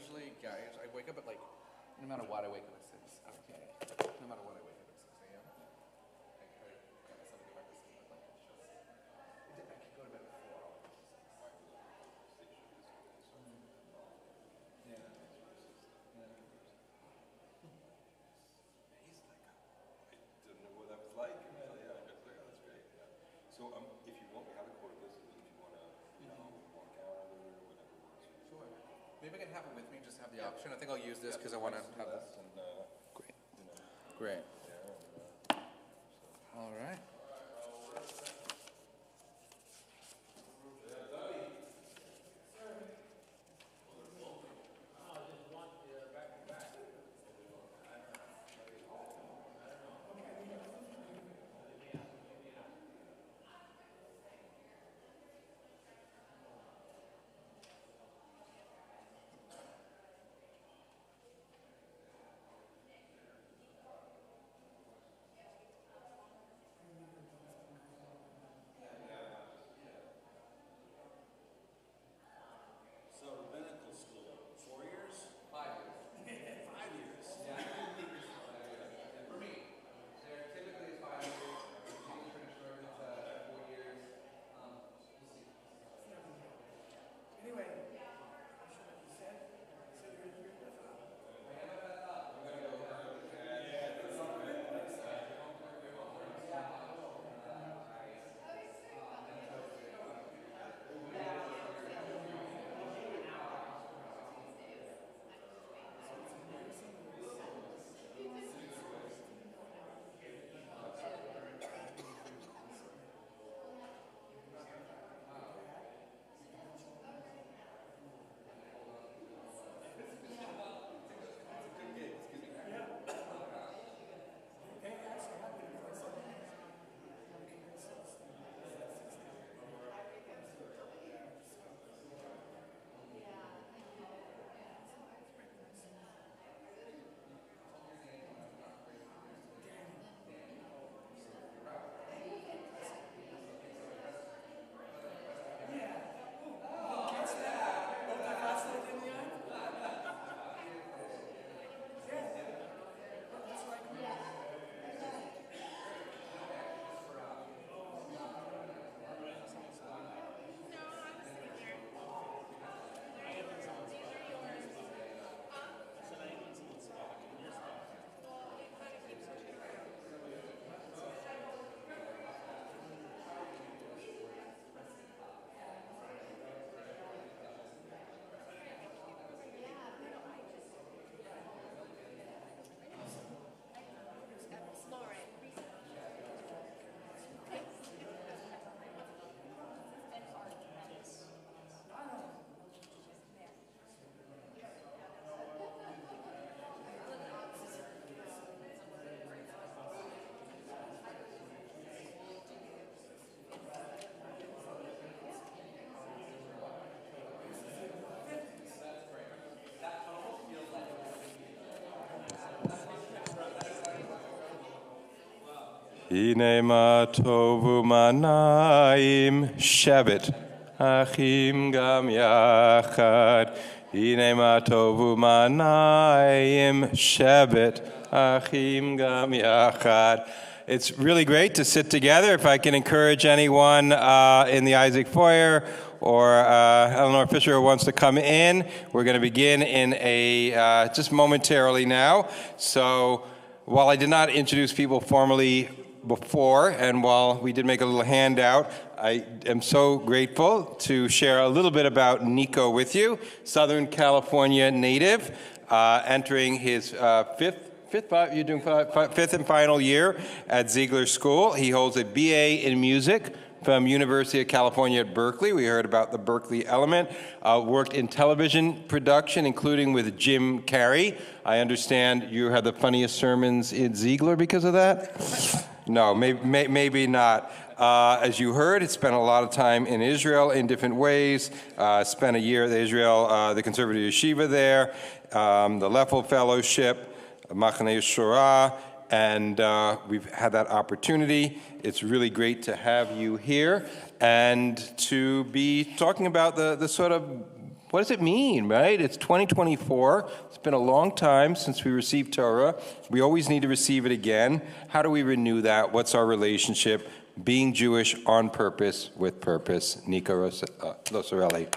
usually, guys, I wake up at like, no matter what, I wake up at 6. Okay. No matter what, I wake up at 6 a.m. I got myself to go back to sleep, but like, it's just, I could go to bed at 4 hours. Yeah. I didn't know what that was like. Yeah, that's great. Yeah. So if you want, we have a quarter list. If you want to, walk out or whatever works. Sure. Maybe I can have it with me, just have the option. I think I'll use this because I want to have this. And, Great. Great. All right. Hine ma tovu manaim shevet achim gam yachad. Hine ma tovu manaim shevet achim gam yachad. It's really great to sit together. If I can encourage anyone in the Isaac Foyer or Eleanor Fisher who wants to come in, we're going to begin in a just momentarily now. So while I did not introduce people formally before, and while we did make a little handout, I am so grateful to share a little bit about Nico with you. Southern California native, entering his fifth and final year at Ziegler School. He holds a BA in music from University of California at Berkeley. We heard about the Berkeley element. Worked in television production, including with Jim Carrey. I understand you had the funniest sermons in Ziegler because of that? No, maybe not. As you heard, he spent a lot of time in Israel in different ways. Spent a year at Israel, the conservative yeshiva there, the Leffel Fellowship, Machaneh Shorah, and we've had that opportunity. It's really great to have you here and to be talking about the sort of what does it mean, right? It's 2024. It's been a long time since we received Torah. We always need to receive it again. How do we renew that? What's our relationship? Being Jewish on purpose, with purpose. Nika Losarelli.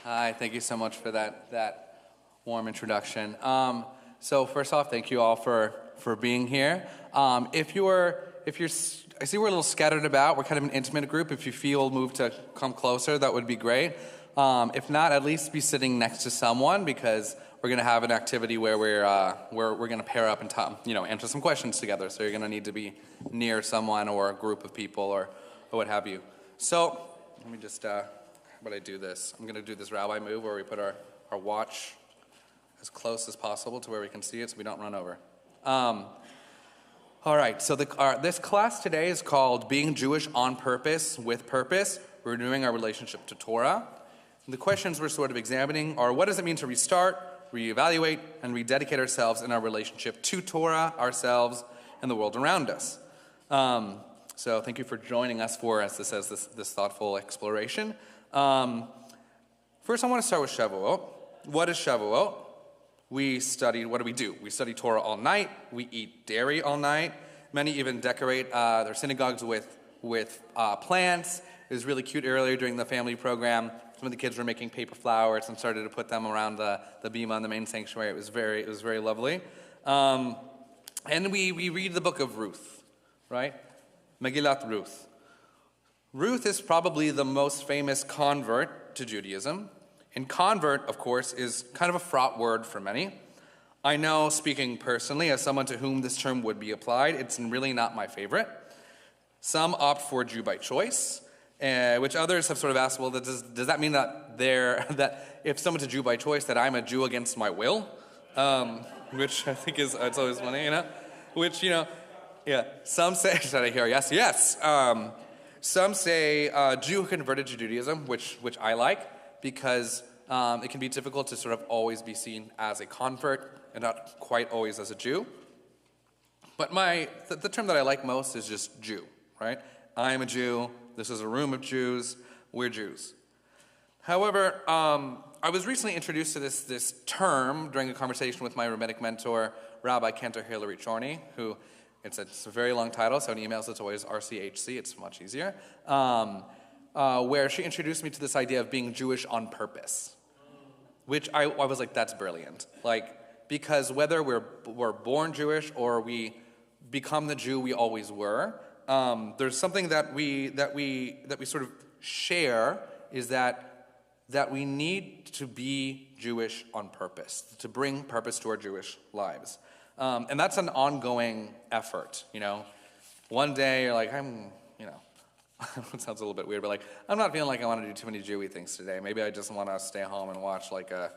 Hi, thank you so much for that warm introduction. So first off, thank you all for being here. If you're, I see we're a little scattered about. We're kind of an intimate group. If you feel moved to come closer, that would be great. If not, at least be sitting next to someone, because we're going to have an activity where we're going to pair up and answer some questions together. So you're going to need to be near someone or a group of people or what have you. So let me just. How about I do this? I'm going to do this rabbi move where we put our watch as close as possible to where we can see it so we don't run over. All right, so this class today is called Being Jewish on Purpose, with Purpose, Renewing Our Relationship to Torah. And the questions we're sort of examining are, what does it mean to restart, reevaluate, and rededicate ourselves in our relationship to Torah, ourselves, and the world around us? So thank you for joining us for, as this says, this thoughtful exploration. First, I want to start with Shavuot. What is Shavuot? What do we do? We study Torah all night. We eat dairy all night. Many even decorate their synagogues with plants. It was really cute earlier during the family program. Some of the kids were making paper flowers and started to put them around the bima in the main sanctuary. It was very lovely. And we read the book of Ruth, right? Megillat Ruth. Ruth is probably the most famous convert to Judaism. And convert, of course, is kind of a fraught word for many. I know, speaking personally, as someone to whom this term would be applied, it's really not my favorite. Some opt for Jew by choice, which others have sort of asked, well, does that mean that if someone's a Jew by choice, that I'm a Jew against my will? Which I think it's always funny, Which, yeah, some say, should I hear yes. Some say Jew who converted to Judaism, which I like, because it can be difficult to sort of always be seen as a convert and not quite always as a Jew. But the term that I like most is just Jew, right? I am a Jew. This is a room of Jews. We're Jews. However, I was recently introduced to this term during a conversation with my rabbinic mentor, Rabbi Cantor Hilary Chorney, who it's a very long title, so in emails it's always RCHC. It's much easier. Where she introduced me to this idea of being Jewish on purpose, which I was like, that's brilliant. Because whether we're born Jewish or we become the Jew we always were, there's something that we sort of share, is that we need to be Jewish on purpose, to bring purpose to our Jewish lives. And that's an ongoing effort, One day you're like, it sounds a little bit weird, but I'm not feeling like I want to do too many Jewy things today. Maybe I just want to stay home and watch a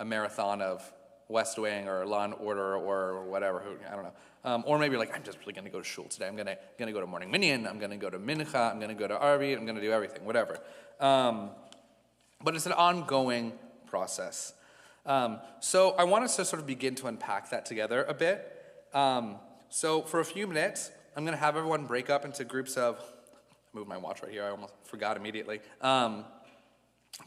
marathon of West Wing or Law and Order or whatever. I don't know. Or maybe I'm just really going to go to shul today. I'm going to go to morning minyan. I'm going to go to mincha. I'm going to go to arvi. I'm going to do everything, whatever. But it's an ongoing process. So I want us to sort of begin to unpack that together a bit. So for a few minutes, I'm going to have everyone break up into groups of, move my watch right here, I almost forgot immediately,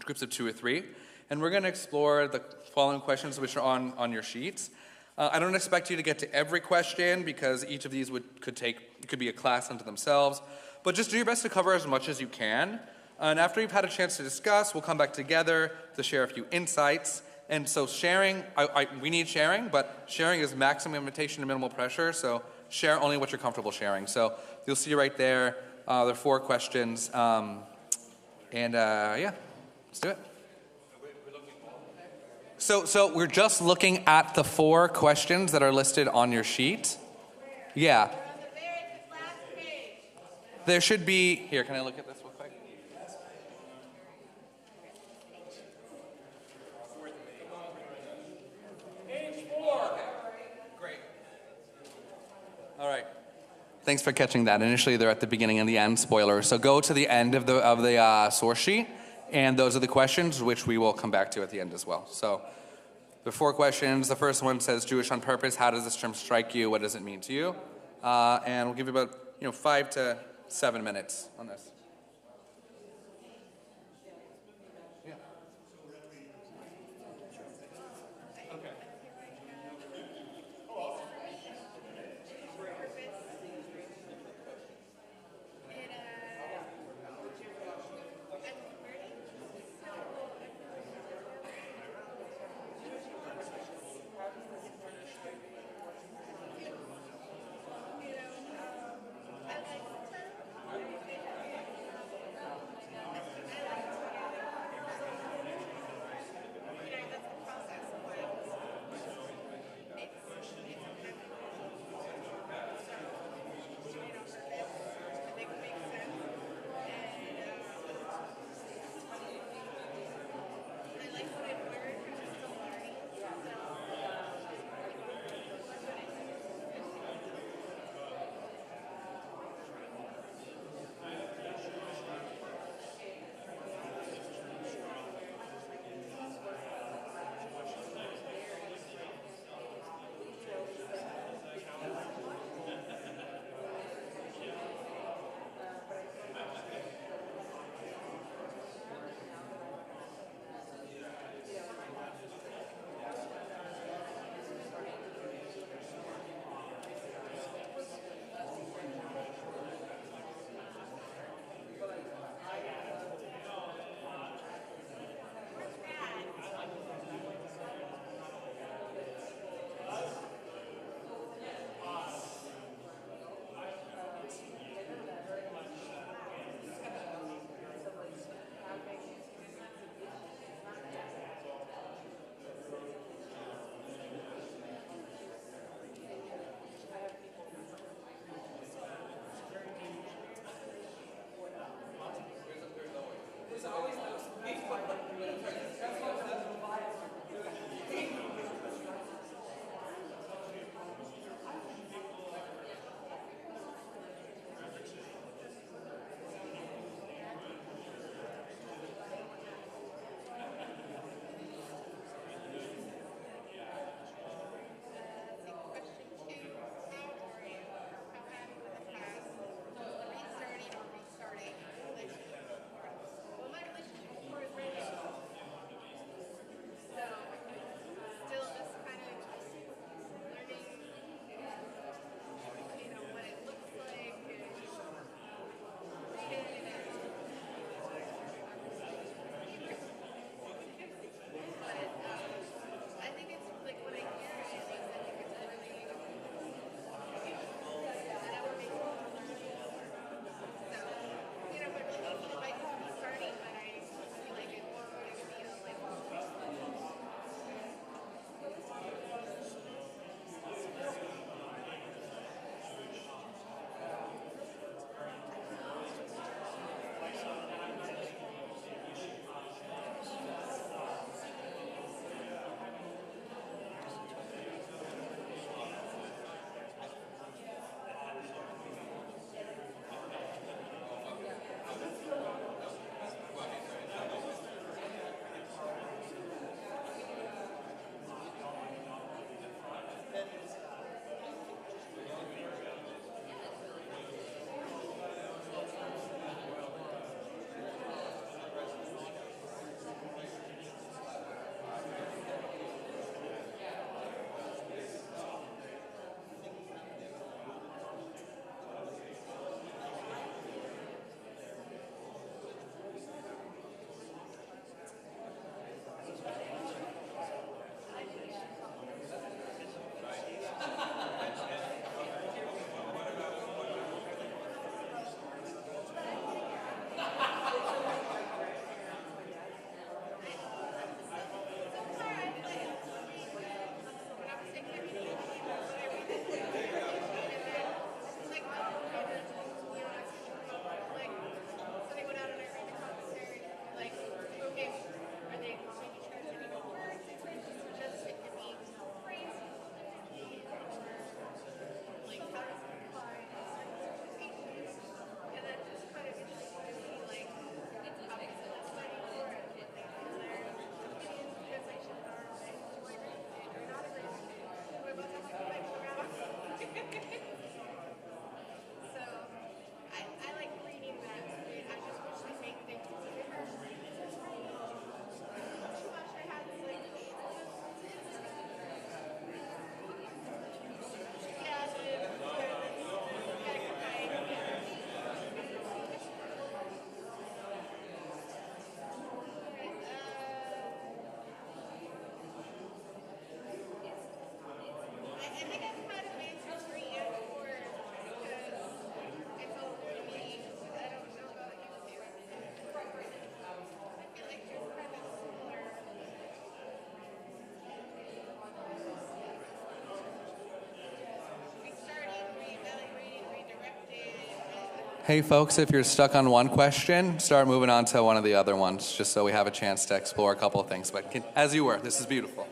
groups of 2 or 3. And we're going to explore the following questions, which are on your sheets. I don't expect you to get to every question, because each of these could be a class unto themselves. But just do your best to cover as much as you can. And after you've had a chance to discuss, we'll come back together to share a few insights. And so sharing, we need sharing, but sharing is maximum invitation and minimal pressure. So share only what you're comfortable sharing. So you'll see right there, there are 4 questions. Yeah, let's do it. So we're just looking at the 4 questions that are listed on your sheet. Yeah. There should be, here, can I look at this real quick? Page 4. Great. All right. Thanks for catching that. Initially, they're at the beginning and the end, spoiler. So go to the end of the source sheet, and those are the questions, which we will come back to at the end as well. So the 4 questions. The first one says, Jewish on purpose. How does this term strike you? What does it mean to you? And we'll give you about 5 to 7 minutes on this. Hey folks, if you're stuck on one question, start moving on to one of the other ones, just so we have a chance to explore a couple of things. But as you were, this is beautiful.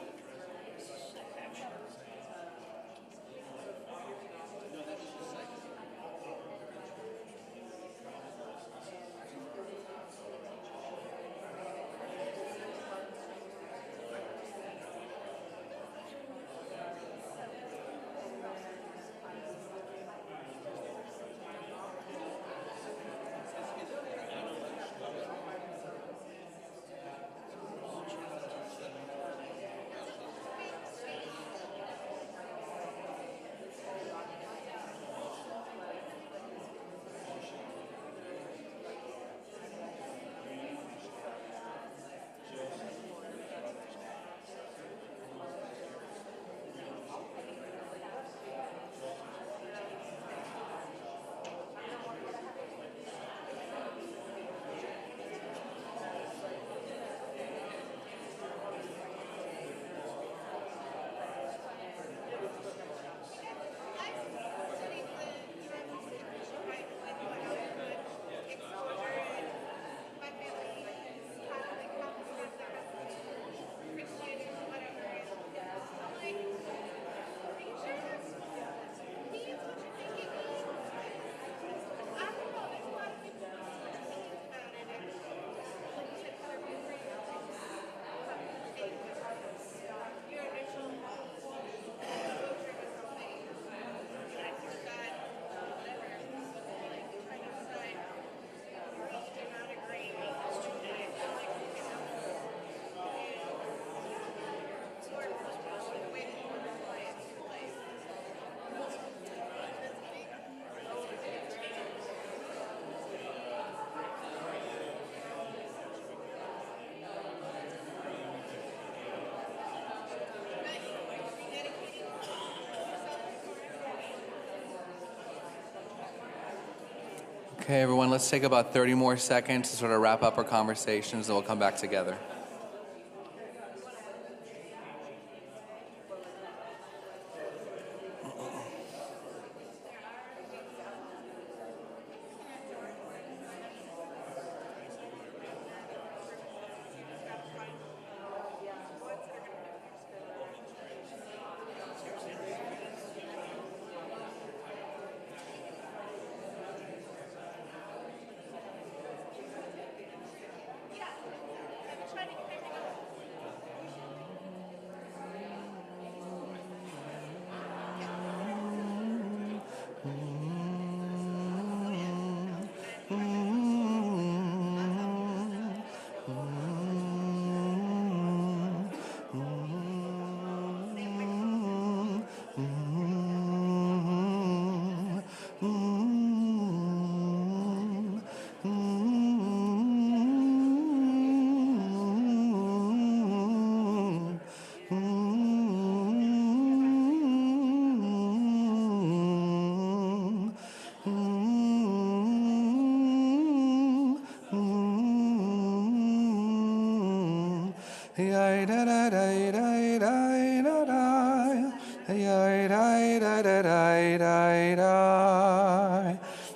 Okay, everyone, let's take about 30 more seconds to sort of wrap up our conversations, and we'll come back together.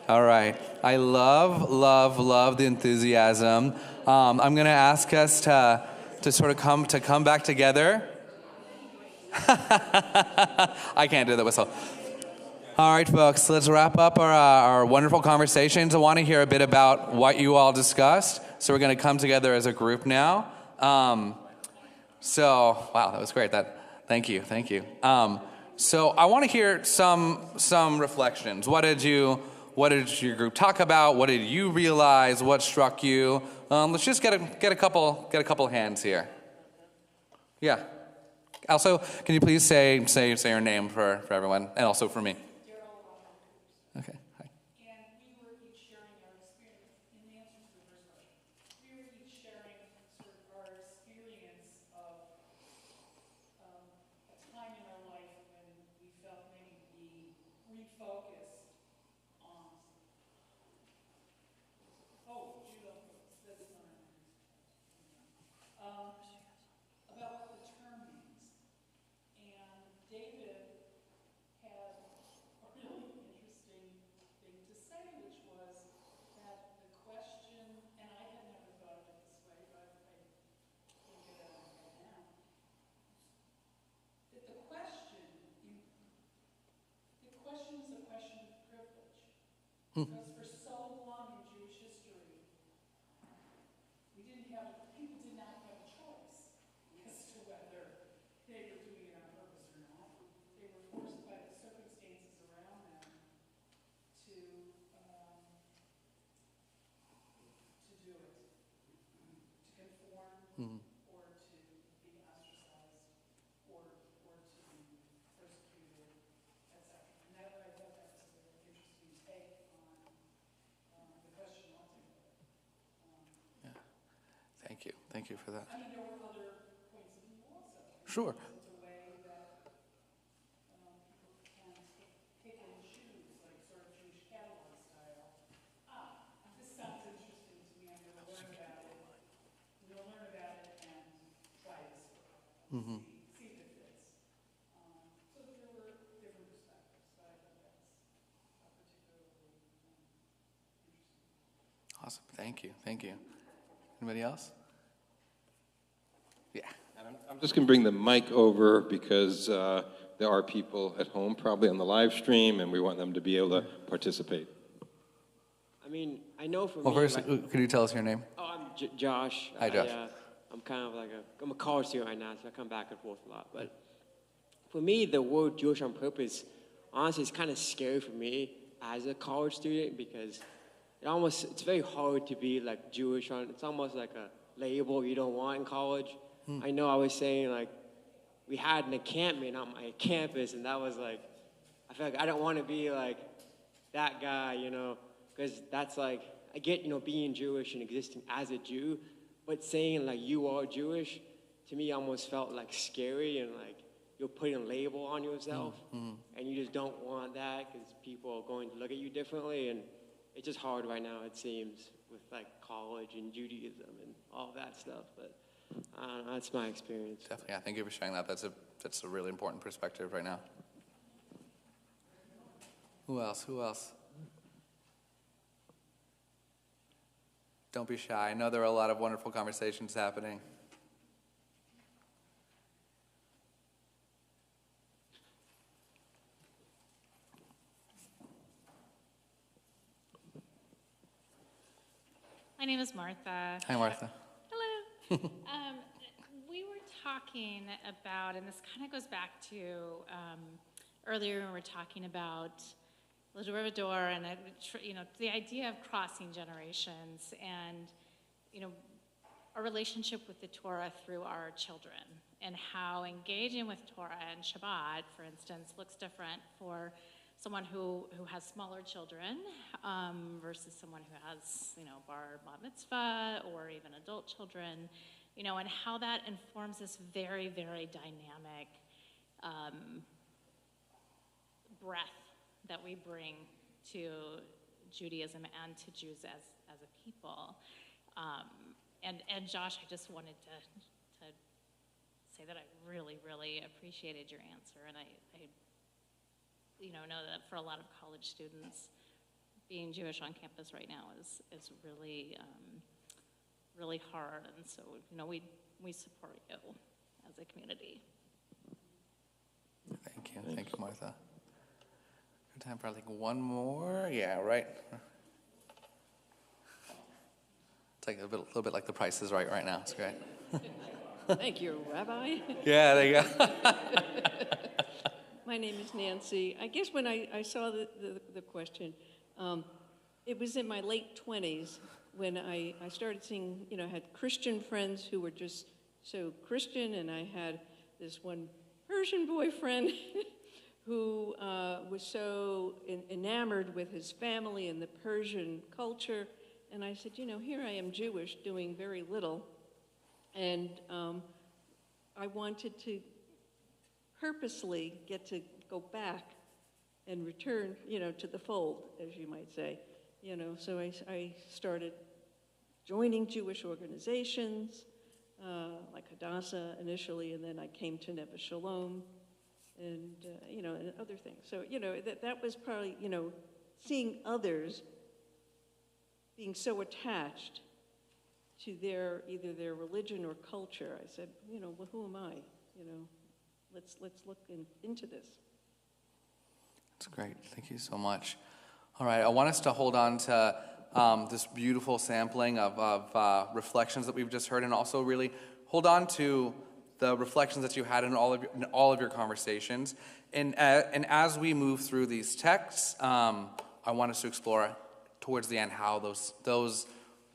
All right. I love the enthusiasm. I'm going to ask us to sort of come back together. I can't do the whistle. All right, folks, let's wrap up our wonderful conversations. I want to hear a bit about what you all discussed. So we're going to come together as a group now. Wow, that was great. Thank you. So I want to hear some reflections. What did your group talk about? What did you realize? What struck you? Let's just get a couple hands here. Yeah. Also, can you please say your name for everyone, and also for me? Okay. Hi. And we were each sharing our experience. In the answer to the first question, we were each sharing sort of our experience of a time in our life when we Thank you for that. I mean, there were other points of view also. Sure. It's a way that people can pick and choose, like sort of Jewish catalog style. This sounds interesting to me. I'm going to learn about it. I'm going to learn about it and try this for see if it fits. So there were different perspectives, but I think that's particularly interesting. Awesome. Thank you. Thank you. Anybody else? Yeah. And I'm just going to bring the mic over because there are people at home probably on the live stream, and we want them to be able to participate. I mean, I know for Well, me. first, Like, can you tell us your name? I'm Josh. Hi, Josh. I'm kind of like I'm a college student right now, so I come back and forth a lot. But for me, the word Jewish on purpose, honestly, is kind of scary for me as a college student because it's very hard to be like Jewish on. It's almost like a label you don't want in college. I know I was saying like we had an encampment on my campus, and that was like I feel like I don't want to be like that guy, because that's like I get being Jewish and existing as a Jew, but saying like you are Jewish to me almost felt like scary and like you're putting a label on yourself, and you just don't want that because people are going to look at you differently, and it's just hard right now, it seems, with like college and Judaism and all that stuff. But I don't know, that's my experience. Definitely. Yeah, thank you for sharing that. That's a really important perspective right now. Who else? Who else? Don't be shy. I know there are a lot of wonderful conversations happening. My name is Martha. Hi, Martha. Hello. We were talking about, and this kind of goes back to earlier when we were talking about the door and the idea of crossing generations and our relationship with the Torah through our children and how engaging with Torah and Shabbat, for instance, looks different for someone who has smaller children versus someone who has, bar mitzvah or even adult children, and how that informs this very, very dynamic breath that we bring to Judaism and to Jews as a people. And Josh, I just wanted to say that I really, really appreciated your answer, and I know that for a lot of college students, being Jewish on campus right now is really, really hard. And so, we support you as a community. Thank you. Thank you, Martha. Good time for one more. Yeah, right. It's like a little bit like The Price is Right now. It's great. Thank you, Rabbi. Yeah, there you go. My name is Nancy. I guess when I saw the question, it was in my late 20s when I started seeing, I had Christian friends who were just so Christian, and I had this one Persian boyfriend who was so enamored with his family and the Persian culture. And I said, here I am Jewish doing very little. And I wanted to purposely get to go back and return, to the fold, as you might say. So I started joining Jewish organizations, like Hadassah initially, and then I came to Neve Shalom, and, and other things. So, that was probably, seeing others being so attached to either their religion or culture. I said, well, who am I? Let's look into this. That's great. Thank you so much. All right, I want us to hold on to this beautiful sampling of reflections that we've just heard, and also really hold on to the reflections that you had in all of your conversations. And as we move through these texts, I want us to explore towards the end how those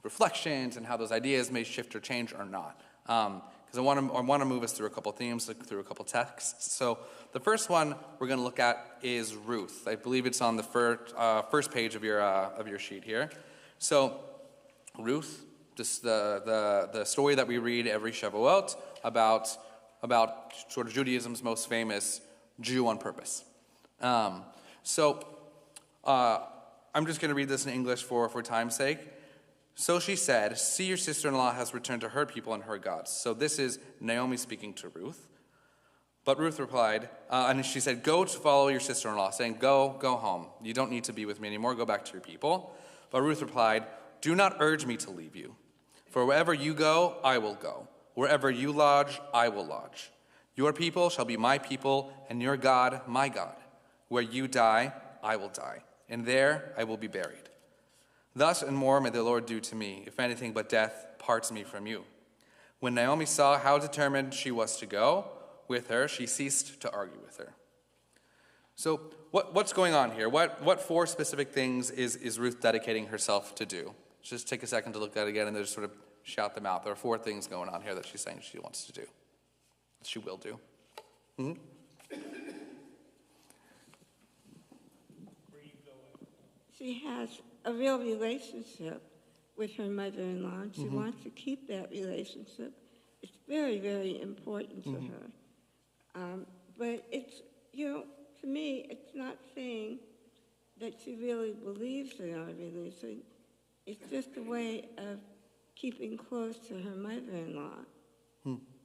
reflections and how those ideas may shift or change or not. Because I want to move us through a couple themes, through a couple texts. So the first one we're going to look at is Ruth. I believe it's on the first page of your sheet here. So Ruth the story that we read every Shavuot about sort of Judaism's most famous Jew on purpose. So I'm just going to read this in English for time's sake. So she said, "See, your sister-in-law has returned to her people and her gods." So this is Naomi speaking to Ruth. But Ruth replied, and she said, "Go to follow your sister-in-law," saying, go home. You don't need to be with me anymore. Go back to your people. But Ruth replied, "Do not urge me to leave you. For wherever you go, I will go. Wherever you lodge, I will lodge. Your people shall be my people, and your God, my God. Where you die, I will die, and there I will be buried. Thus and more may the Lord do to me, if anything but death parts me from you." When Naomi saw how determined she was to go with her, she ceased to argue with her. So what's going on here? What four specific things is Ruth dedicating herself to do? Just take a second to look at it again and then just sort of shout them out. There are four things going on here that she's saying she wants to do. She will do. Mm-hmm. She has a real relationship with her mother-in-law, and she wants to keep that relationship. It's very, very important to her. But it's, to me, it's not saying that she really believes in our religion. It's just a way of keeping close to her mother-in-law.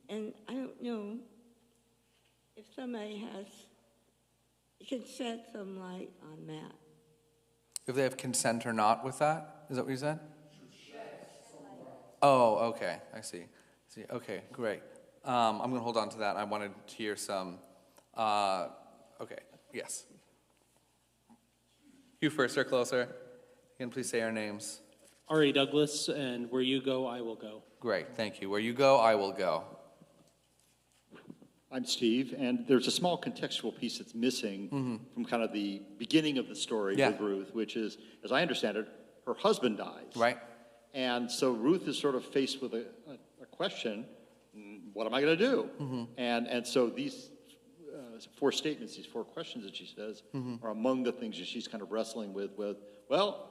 And I don't know if somebody can shed some light on that. If they have consent or not with that? Is that what you said? Oh, okay. I see. Okay, great. I'm going to hold on to that. I wanted to hear some. Okay, yes. You first or closer. Again, please say our names. R.A. Douglas, and where you go, I will go. Great, thank you. Where you go, I will go. I'm Steve, and there's a small contextual piece that's missing from kind of the beginning of the story with Ruth, which is, as I understand it, her husband dies. Right. And so Ruth is sort of faced with a question, what am I going to do? And so these four statements, these four questions that she says are among the things that she's kind of wrestling with, well,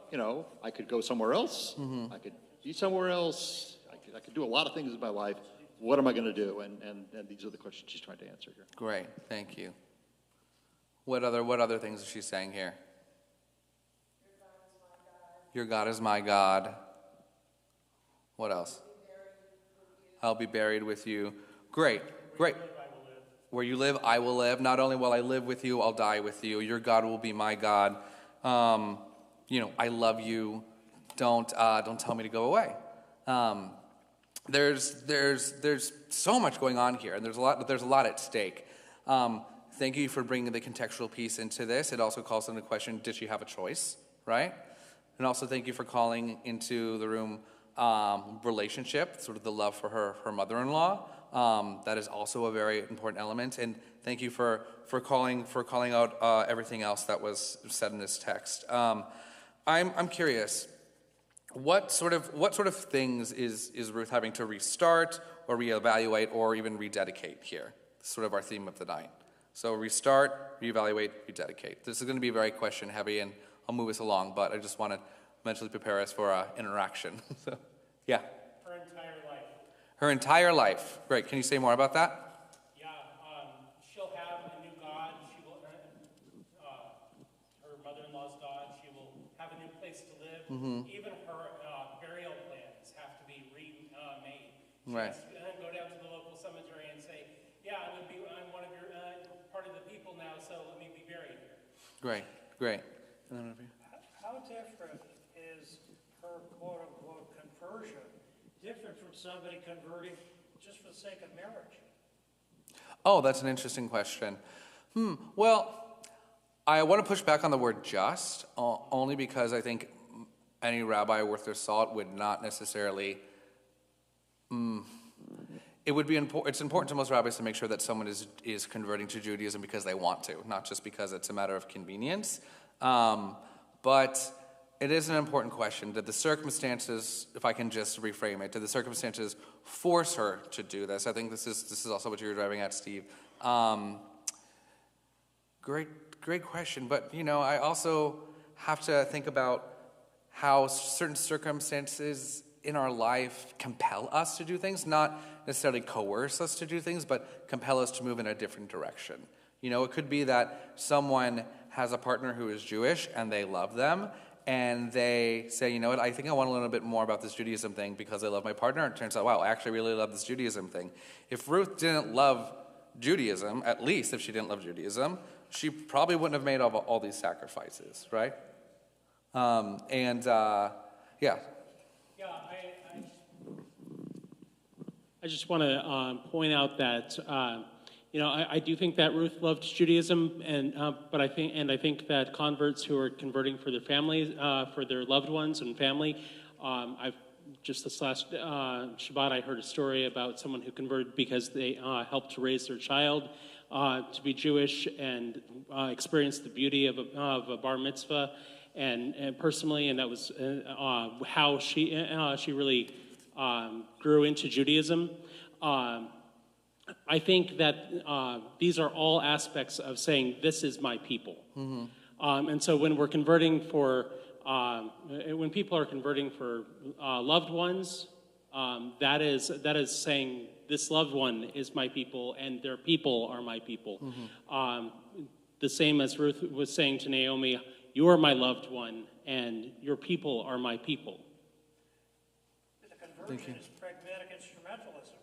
I could go somewhere else. I could be somewhere else. I could do a lot of things in my life. What am I going to do? And these are the questions she's trying to answer here. Great, thank you. What other things is she saying here? Your God is my God. What else? I'll be buried with you. Great. Where you live, I will live. Not only will I live with you, I'll die with you. Your God will be my God. I love you. Don't tell me to go away. There's so much going on here, and there's a lot at stake. Thank you for bringing the contextual piece into this. It also calls into question, did she have a choice, right? And also thank you for calling into the room relationship, sort of the love for her mother-in-law. That is also a very important element. And thank you for calling out everything else that was said in this text. I'm curious. What sort of things is Ruth having to restart or reevaluate or even rededicate here? This is sort of our theme of the night. So restart, reevaluate, rededicate. This is going to be very question heavy, and I'll move us along, but I just want to mentally prepare us for interaction. So, yeah. Her entire life. Her entire life. Great. Can you say more about that? Yeah. She'll have a new God. She will. Her mother-in-law's God. She will have a new place to live. Even her burial plans have to be remade. Right. She has to go down to the local cemetery and say, "Yeah, I'm one of your part of the people now, so let me be buried here." Great. And then over here. How different is her quote-unquote conversion different from somebody converting just for the sake of marriage? Oh, that's an interesting question. Well, I want to push back on the word just, only because I think any rabbi worth their salt would not necessarily... It would be it's important to most rabbis to make sure that someone is converting to Judaism because they want to, not just because it's a matter of convenience. But it is an important question. Did the circumstances, if I can just reframe it, did the circumstances force her to do this? I think this is also what you were driving at, Steve. Great question. But I also have to think about how certain circumstances in our life compel us to do things, not necessarily coerce us to do things, but compel us to move in a different direction. You know, it could be that someone has a partner who is Jewish and they love them, and they say, you know what, I think I want to learn a bit more about this Judaism thing because I love my partner. And it turns out, wow, I actually really love this Judaism thing. If Ruth didn't love Judaism, at least if she didn't love Judaism, she probably wouldn't have made all these sacrifices, right? Yeah. Yeah, I just want to point out that you know, I do think that Ruth loved Judaism, and but I think that converts who are converting for their families, for their loved ones and family, I've just this last Shabbat I heard a story about someone who converted because they helped to raise their child to be Jewish and experienced the beauty of a bar mitzvah, and personally, and that was how she really grew into Judaism. I think that these are all aspects of saying, this is my people. Mm-hmm. And so when we're converting for, when people are converting for loved ones, that is saying, this loved one is my people and their people are my people. Mm-hmm. The same as Ruth was saying to Naomi, you are my loved one and your people are my people. The conversion is pragmatic instrumentalism.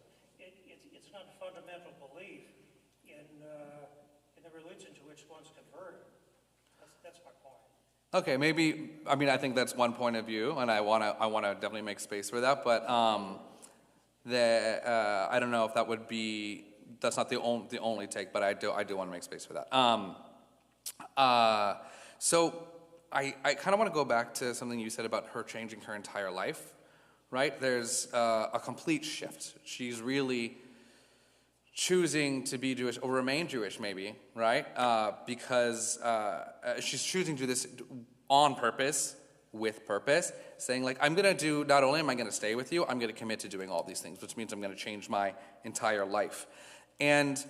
It's not a fundamental belief in the religion to which one's converted. That's my point. Okay, maybe, I mean, I think that's one point of view, and I wanna definitely make space for that, but I don't know if that would be, that's not the only take, but I do want to make space for that. So I kind of want to go back to something you said about her changing her entire life, right? There's a complete shift. She's really choosing to be Jewish, or remain Jewish maybe, right? Because she's choosing to do this on purpose, with purpose, saying like, I'm going to do, not only am I going to stay with you, I'm going to commit to doing all these things, which means I'm going to change my entire life. And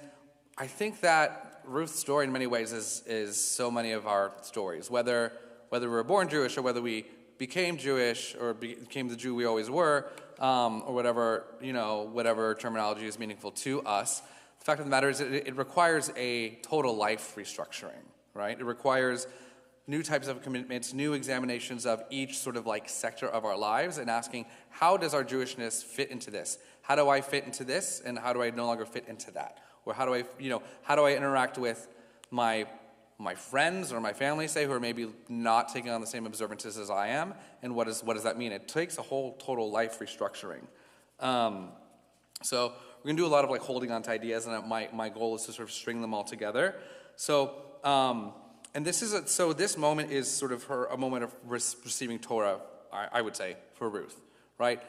I think that Ruth's story in many ways is so many of our stories, whether we were born Jewish or whether we became Jewish or became the Jew we always were, or whatever terminology is meaningful to us. The fact of the matter is it requires a total life restructuring, right? It requires new types of commitments, new examinations of each sort of like sector of our lives and asking, how does our Jewishness fit into this? How do I fit into this and how do I no longer fit into that? Or how do I interact with my friends or my family, say, who are maybe not taking on the same observances as I am, and what does that mean? It takes a whole total life restructuring. So we're going to do a lot of like holding on to ideas, and my goal is to sort of string them all together. So, and this moment is sort of a moment of receiving Torah, I would say, for Ruth, right?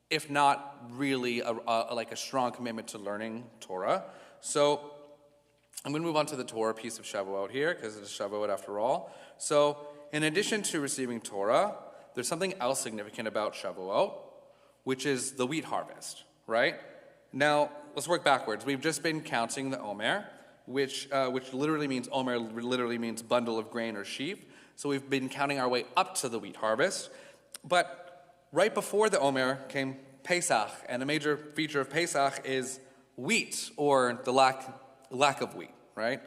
If not really like a strong commitment to learning Torah. So I'm going to move on to the Torah piece of Shavuot here, because it's Shavuot after all. So in addition to receiving Torah, there's something else significant about Shavuot, which is the wheat harvest, right? Now, let's work backwards. We've just been counting the Omer, which literally means, Omer literally means bundle of grain or sheaf. So we've been counting our way up to the wheat harvest. But right before the Omer came Pesach, and a major feature of Pesach is wheat, or the lack of wheat, right?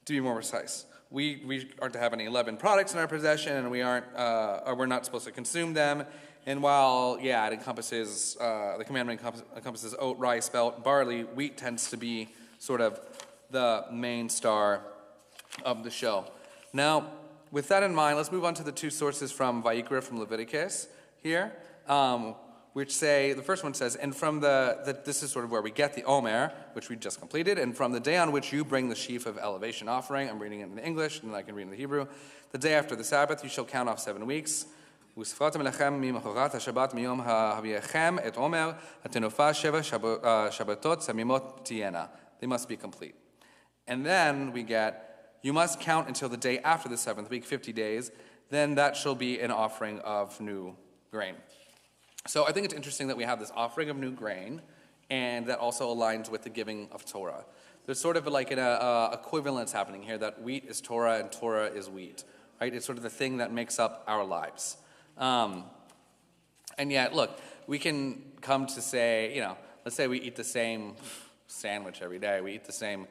To be more precise, we aren't to have any leavened products in our possession, and we're not supposed to consume them. And while it encompasses the commandment encompasses oat, rye, spelt, barley, wheat tends to be sort of the main star of the show. Now, with that in mind, let's move on to the two sources from Vayikra, from Leviticus here, which say, the first one says, and from this is sort of where we get the Omer, which we just completed, and from the day on which you bring the sheaf of elevation offering, I'm reading it in English, and then I can read it in the Hebrew, the day after the Sabbath, you shall count off 7 weeks. וספרתם לכם ממחרת השבת מיום הביאכם את עומר התנופה 7 שבתות צמימות תהיינה. They must be complete. And then we get, you must count until the day after the 7th week, 50 days, then that shall be an offering of new grain. So I think it's interesting that we have this offering of new grain, and that also aligns with the giving of Torah. There's sort of like an equivalence happening here, that wheat is Torah and Torah is wheat, right? It's sort of the thing that makes up our lives. And yet, look, we can come to say, let's say we eat the same sandwich every day. We eat the same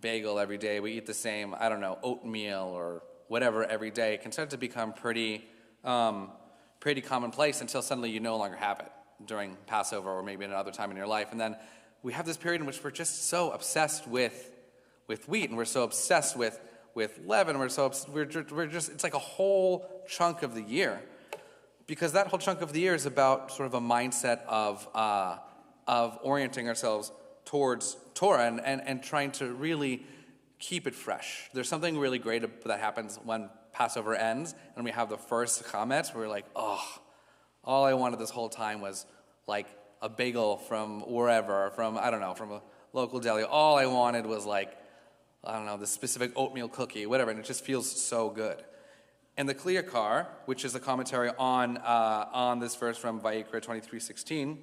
bagel every day. We eat the same, I don't know, oatmeal or whatever every day. It can start to become pretty commonplace until suddenly you no longer have it during Passover or maybe another time in your life. And then we have this period in which we're just so obsessed with wheat, and we're so obsessed with leaven. We're just it's like a whole chunk of the year, because that whole chunk of the year is about sort of a mindset of orienting ourselves towards Torah and trying to really keep it fresh. There's something really great that happens when Passover ends and we have the first chametz. We're like, oh, all I wanted this whole time was like a bagel from wherever, from a local deli. All I wanted was like, I don't know, this specific oatmeal cookie, whatever, and it just feels so good. And the Kli Yakar, which is a commentary on this verse from Vayikra 23:16,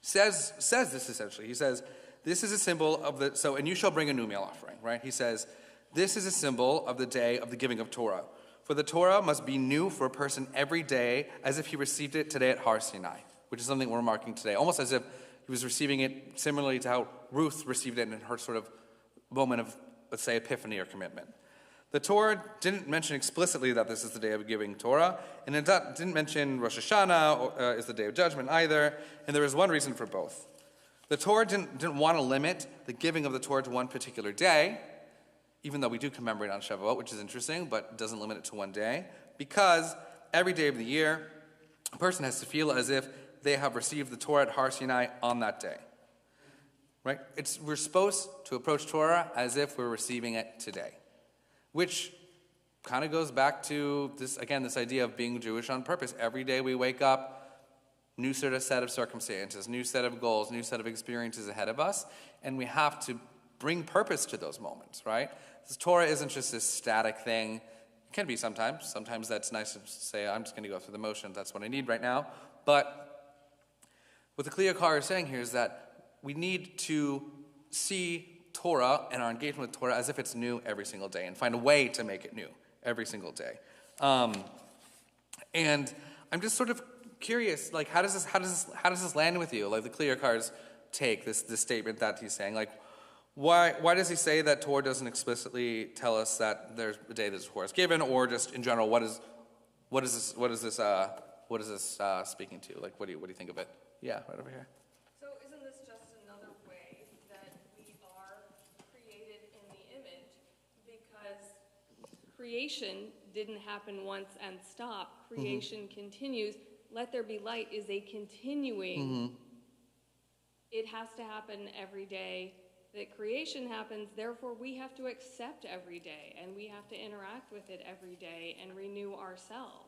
says this essentially. He says, this is a symbol of and you shall bring a new meal offering, right? He says, this is a symbol of the day of the giving of Torah. For the Torah must be new for a person every day as if he received it today at Har Sinai, which is something we're marking today, almost as if he was receiving it similarly to how Ruth received it in her sort of moment of, let's say, epiphany or commitment. The Torah didn't mention explicitly that this is the day of giving Torah, and it didn't mention Rosh Hashanah is the day of judgment either, and there is one reason for both. The Torah didn't want to limit the giving of the Torah to one particular day, even though we do commemorate on Shavuot, which is interesting, but doesn't limit it to one day, because every day of the year, a person has to feel as if they have received the Torah at Har Sinai on that day. Right? We're supposed to approach Torah as if we're receiving it today, which kind of goes back to this idea of being Jewish on purpose. Every day we wake up, new sort of set of circumstances, new set of goals, new set of experiences ahead of us, and we have to bring purpose to those moments, right? This Torah isn't just this static thing. It can be sometimes. Sometimes that's nice to say, I'm just going to go through the motions. That's what I need right now. But what the Kli Yakar is saying here is that we need to see Torah and our engagement with Torah as if it's new every single day and find a way to make it new every single day. And I'm just sort of curious, like, how does this land with you? Like the Kli Yakar's take, this statement that he's saying, like, why does he say that Torah doesn't explicitly tell us that there's a day that Torah is given, or just in general, what is this speaking to? Like, what do you think of it? Yeah, right over here. So isn't this just another way that we are created in the image? Because creation didn't happen once and stop. Creation continues. Let there be light is a continuing. It has to happen every day that creation happens. Therefore, we have to accept every day, and we have to interact with it every day and renew ourselves.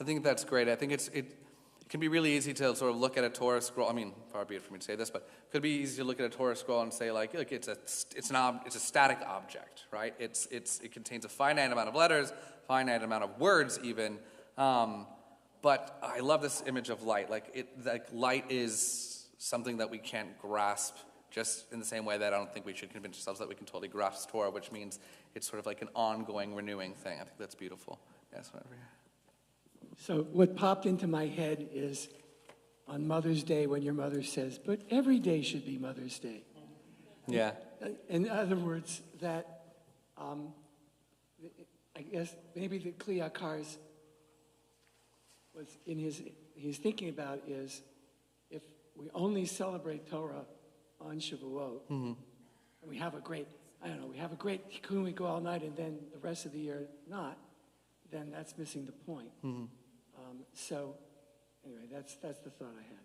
I think that's great. I think it can be really easy to sort of look at a Torah scroll. I mean, far be it for me to say this, but it could be easy to look at a Torah scroll and say, like, look, it's a static object, right? It contains a finite amount of letters, finite amount of words, even. But I love this image of light. Like light is something that we can't grasp. Just in the same way that I don't think we should convince ourselves that we can totally grasp Torah, which means it's sort of like an ongoing, renewing thing. I think that's beautiful. Yes, over here. So what popped into my head is on Mother's Day when your mother says, but every day should be Mother's Day. Yeah. In other words, that I guess maybe the Kli Yakar's was in he's thinking about is if we only celebrate Torah on Shavuot, and we have a great can we go all night and then the rest of the year not, then that's missing the point. So anyway, that's the thought I had.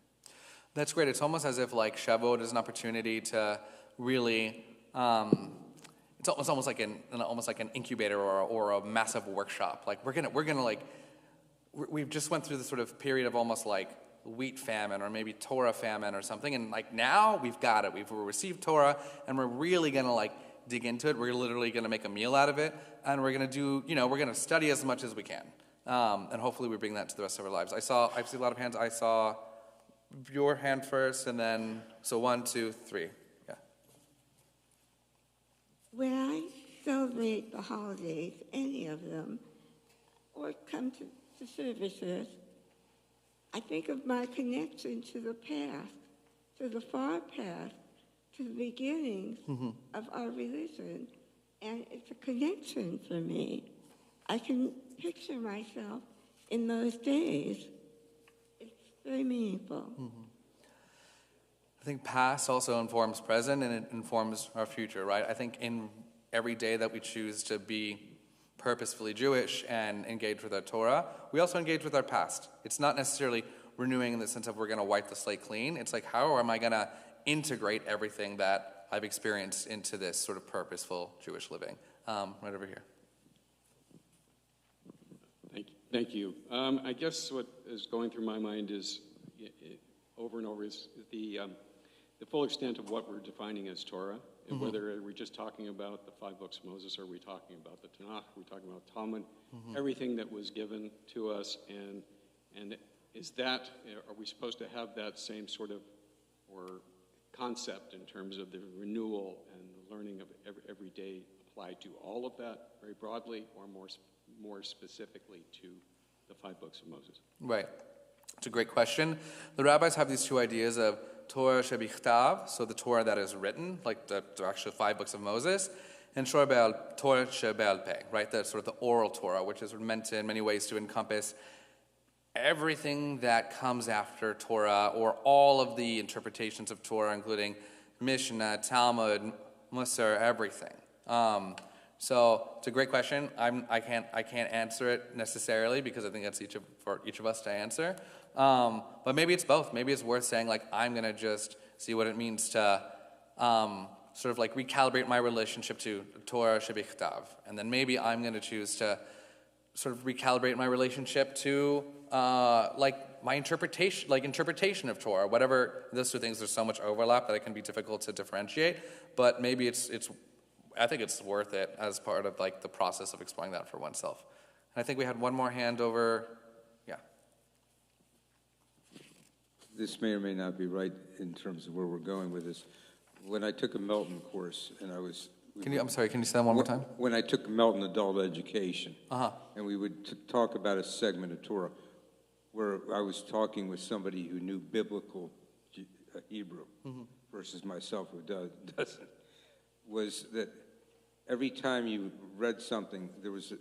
That's great. It's almost as if like Shavuot is an opportunity to really, it's almost like an incubator or a massive workshop. Like we've just went through this sort of period of almost like wheat famine or maybe Torah famine or something, and like now we've got it. We've received Torah, and we're really gonna like dig into it. We're literally gonna make a meal out of it, and we're gonna we're gonna study as much as we can, and hopefully we bring that to the rest of our lives. I see a lot of hands. I saw your hand first, and then so 1, 2, 3. Yeah. When I celebrate the holidays, any of them, or come to services, I think of my connection to the past, to the far past, to the beginnings of our religion. And it's a connection for me. I can picture myself in those days. It's very meaningful. I think past also informs present and it informs our future, right? I think in every day that we choose to be purposefully Jewish and engage with our Torah, we also engage with our past. It's not necessarily renewing in the sense of we're going to wipe the slate clean. It's like, how am I going to integrate everything that I've experienced into this sort of purposeful Jewish living? Right over here. Thank you. I guess what is going through my mind is, over and over, is the full extent of what we're defining as Torah, and whether we're just talking about the 5 books of Moses, or we're talking about the Tanakh, are we talking about Talmud, everything that was given to us, and is that, are we supposed to have that same sort of, or concept in terms of the renewal and the learning of every day applied to all of that very broadly, or more specifically to the 5 books of Moses? Right. It's a great question. The rabbis have these two ideas of Torah shebichtav, so the Torah that is written, like the actual 5 books of Moses, and Torah shebe'al peh, right? That's sort of the oral Torah, which is meant in many ways to encompass everything that comes after Torah, or all of the interpretations of Torah, including Mishnah, Talmud, Musar, everything. So it's a great question. I can't answer it necessarily because I think that's for each of us to answer. But maybe it's both. Maybe it's worth saying, like, I'm going to just see what it means to sort of like recalibrate my relationship to Torah shebichtav. And then maybe I'm going to choose to sort of recalibrate my relationship to like my interpretation of Torah. Whatever, those two things, there's so much overlap that it can be difficult to differentiate. But maybe I think it's worth it as part of like the process of exploring that for oneself. And I think we had one more hand over. Yeah. This may or may not be right in terms of where we're going with this. When I took a Melton course, and I was... I'm sorry, can you say that one more time? When I took Melton Adult Education, and we would talk about a segment of Torah, where I was talking with somebody who knew biblical Hebrew versus myself who doesn't, was that every time you read something, there was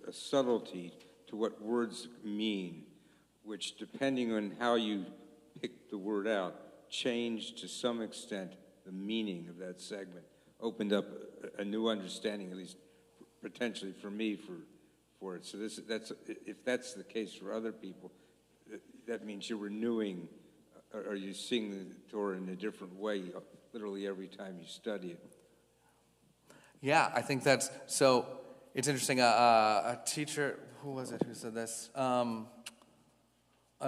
a subtlety to what words mean, which, depending on how you picked the word out, changed to some extent the meaning of that segment, opened up a new understanding, at least potentially for me, for it. So if that's the case for other people, that means you're renewing, or you're seeing the Torah in a different way, literally every time you study it. Yeah, I think that's, so it's interesting. A teacher, who was it who said this? I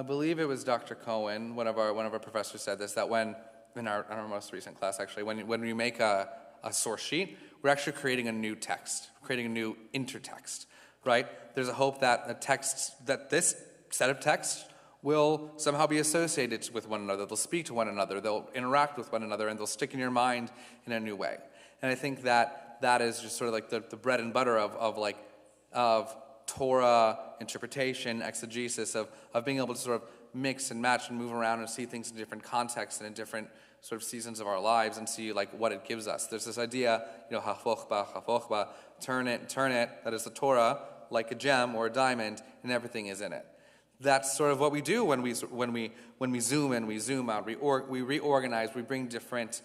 believe it was Dr. Cohen, one of our professors said this, that when, in our most recent class actually, when we make a source sheet, we're actually creating a new text, creating a new intertext, right? There's a hope that this set of texts will somehow be associated with one another. They'll speak to one another. They'll interact with one another, and they'll stick in your mind in a new way. And I think that is just sort of like the bread and butter of Torah interpretation, exegesis, of being able to sort of mix and match and move around and see things in different contexts and in different sort of seasons of our lives and see like what it gives us. There's this idea, hafochba, turn it, that is the Torah, like a gem or a diamond, and everything is in it. That's sort of what we do when we zoom in, we zoom out, we reorganize, we bring different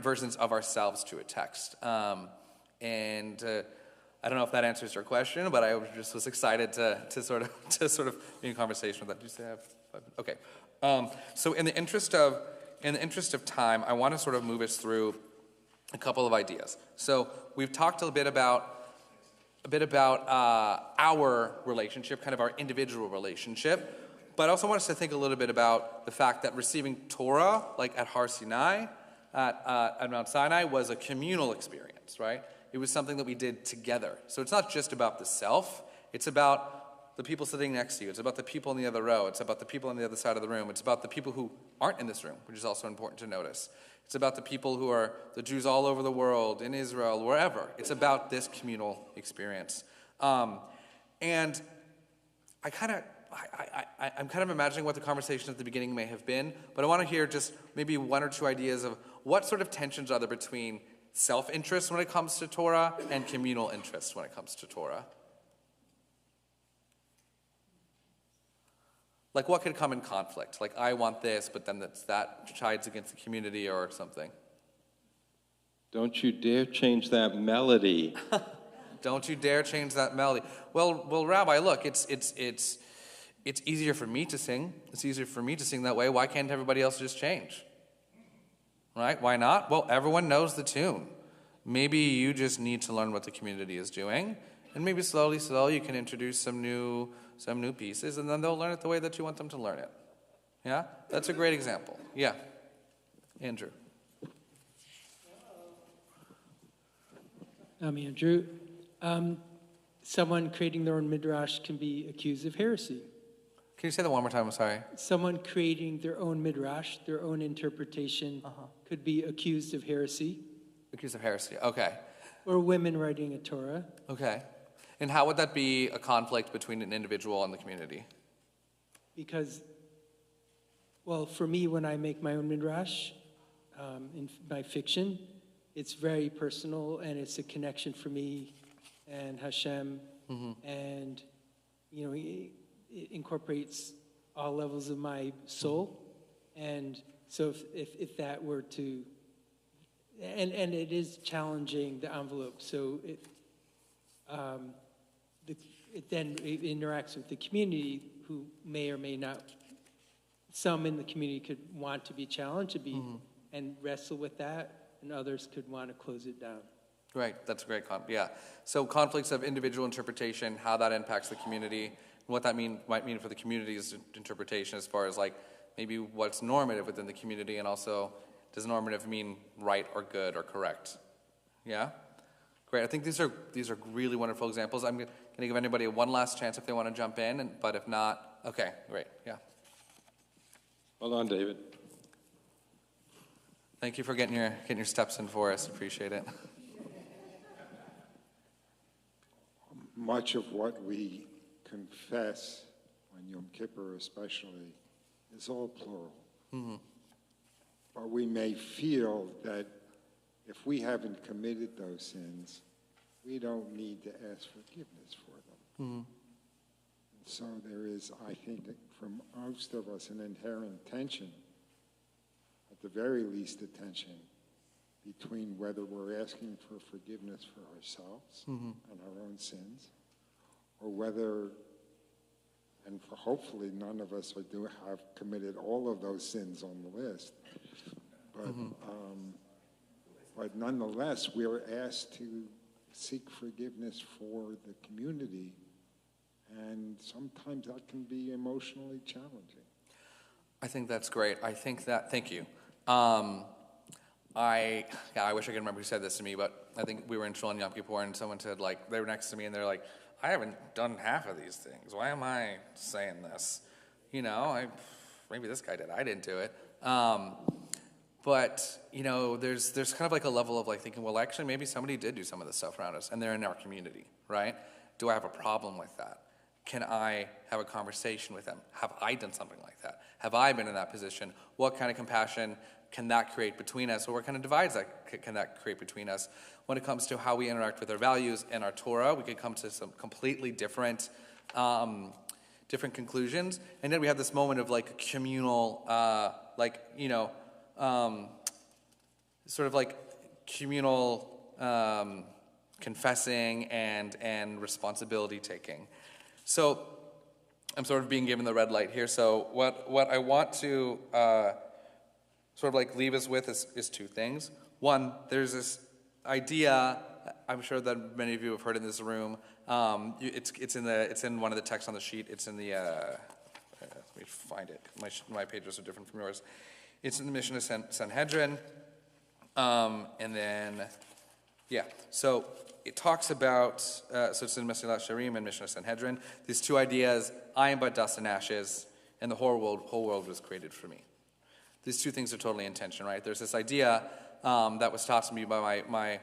versions of ourselves to a text. I don't know if that answers your question, but I just was excited to sort of be in conversation with that. Did you say I have 5 minutes? Okay. So in the interest of time, I want to sort of move us through a couple of ideas. So we've talked a bit about our relationship, kind of our individual relationship, but I also want us to think a little bit about the fact that receiving Torah, like at Har Sinai, at Mount Sinai, was a communal experience, right? It was something that we did together. So it's not just about the self, it's about the people sitting next to you. It's about the people in the other row. It's about the people on the other side of the room. It's about the people who aren't in this room, which is also important to notice. It's about the people who are the Jews all over the world, in Israel, wherever. It's about this communal experience. And I kind of I'm kind of imagining what the conversation at the beginning may have been, but I want to hear just maybe one or two ideas of what sort of tensions are there between self-interest when it comes to Torah and communal interest when it comes to Torah. Like what could come in conflict? Like I want this, but then that chides against the community or something. Don't you dare change that melody. Don't you dare change that melody. Well, Rabbi, look, it's easier for me to sing. It's easier for me to sing that way. Why can't everybody else just change? Right? Why not? Well, everyone knows the tune. Maybe you just need to learn what the community is doing, and maybe slowly you can introduce some new pieces, and then they'll learn it the way that you want them to learn it. Yeah? That's a great example. Yeah. Andrew. I'm Andrew. Someone creating their own midrash can be accused of heresy. Can you say that one more time? I'm sorry. Someone creating their own midrash, their own interpretation, could be accused of heresy. Accused of heresy. Okay. Or women writing a Torah. Okay. And how would that be a conflict between an individual and the community? Because, well, for me, when I make my own midrash in my fiction, it's very personal and it's a connection for me and Hashem, and it incorporates all levels of my soul. And so if that were to, and it is challenging the envelope, so it then it interacts with the community who may or may not, some in the community could want to be challenged to be and wrestle with that, and others could want to close it down. Right, that's a great yeah. So conflicts of individual interpretation, how that impacts the community, and what that might mean for the community's interpretation as far as like maybe what's normative within the community, and also does normative mean right or good or correct? Yeah? Great, I think these are really wonderful examples. I'm going to give anybody one last chance if they want to jump in, but if not, okay, great, yeah. Hold on, David. Thank you for getting your steps in for us. Appreciate it. Much of what we confess on Yom Kippur especially is all plural. But we may feel that if we haven't committed those sins, we don't need to ask forgiveness for them. And so there is, I think, for most of us, an inherent tension, at the very least a tension, between whether we're asking for forgiveness for ourselves and our own sins, or whether, and for hopefully none of us have committed all of those sins on the list, but nonetheless, we are asked to seek forgiveness for the community, and sometimes that can be emotionally challenging. I think that's great. Thank you. I wish I could remember who said this to me, but I think we were in Shul on Yom Kippur, and someone said, like, they were next to me, and they're like, I haven't done half of these things. Why am I saying this? Maybe this guy did. I didn't do it. But, there's kind of like a level of like thinking, well, actually, maybe somebody did do some of this stuff around us, and they're in our community, right? Do I have a problem with that? Can I have a conversation with them? Have I done something like that? Have I been in that position? What kind of compassion can that create between us? Or what kind of divides can that create between us? When it comes to how we interact with our values and our Torah, we could come to some completely different conclusions. And then we have this moment of like communal, sort of like communal confessing and responsibility taking. So I'm sort of being given the red light here. So what I want to sort of like leave us with is two things. One, there's this idea, I'm sure that many of you have heard in this room. It's in one of the texts on the sheet. It's in the let me find it. My pages are different from yours. It's in the Mishnah Sanhedrin, and then so it talks about so it's in Mesilat Sharim and Mishnah Sanhedrin. These two ideas: I am but dust and ashes, and the whole world was created for me. These two things are totally in tension, right? There's this idea that was taught to me by my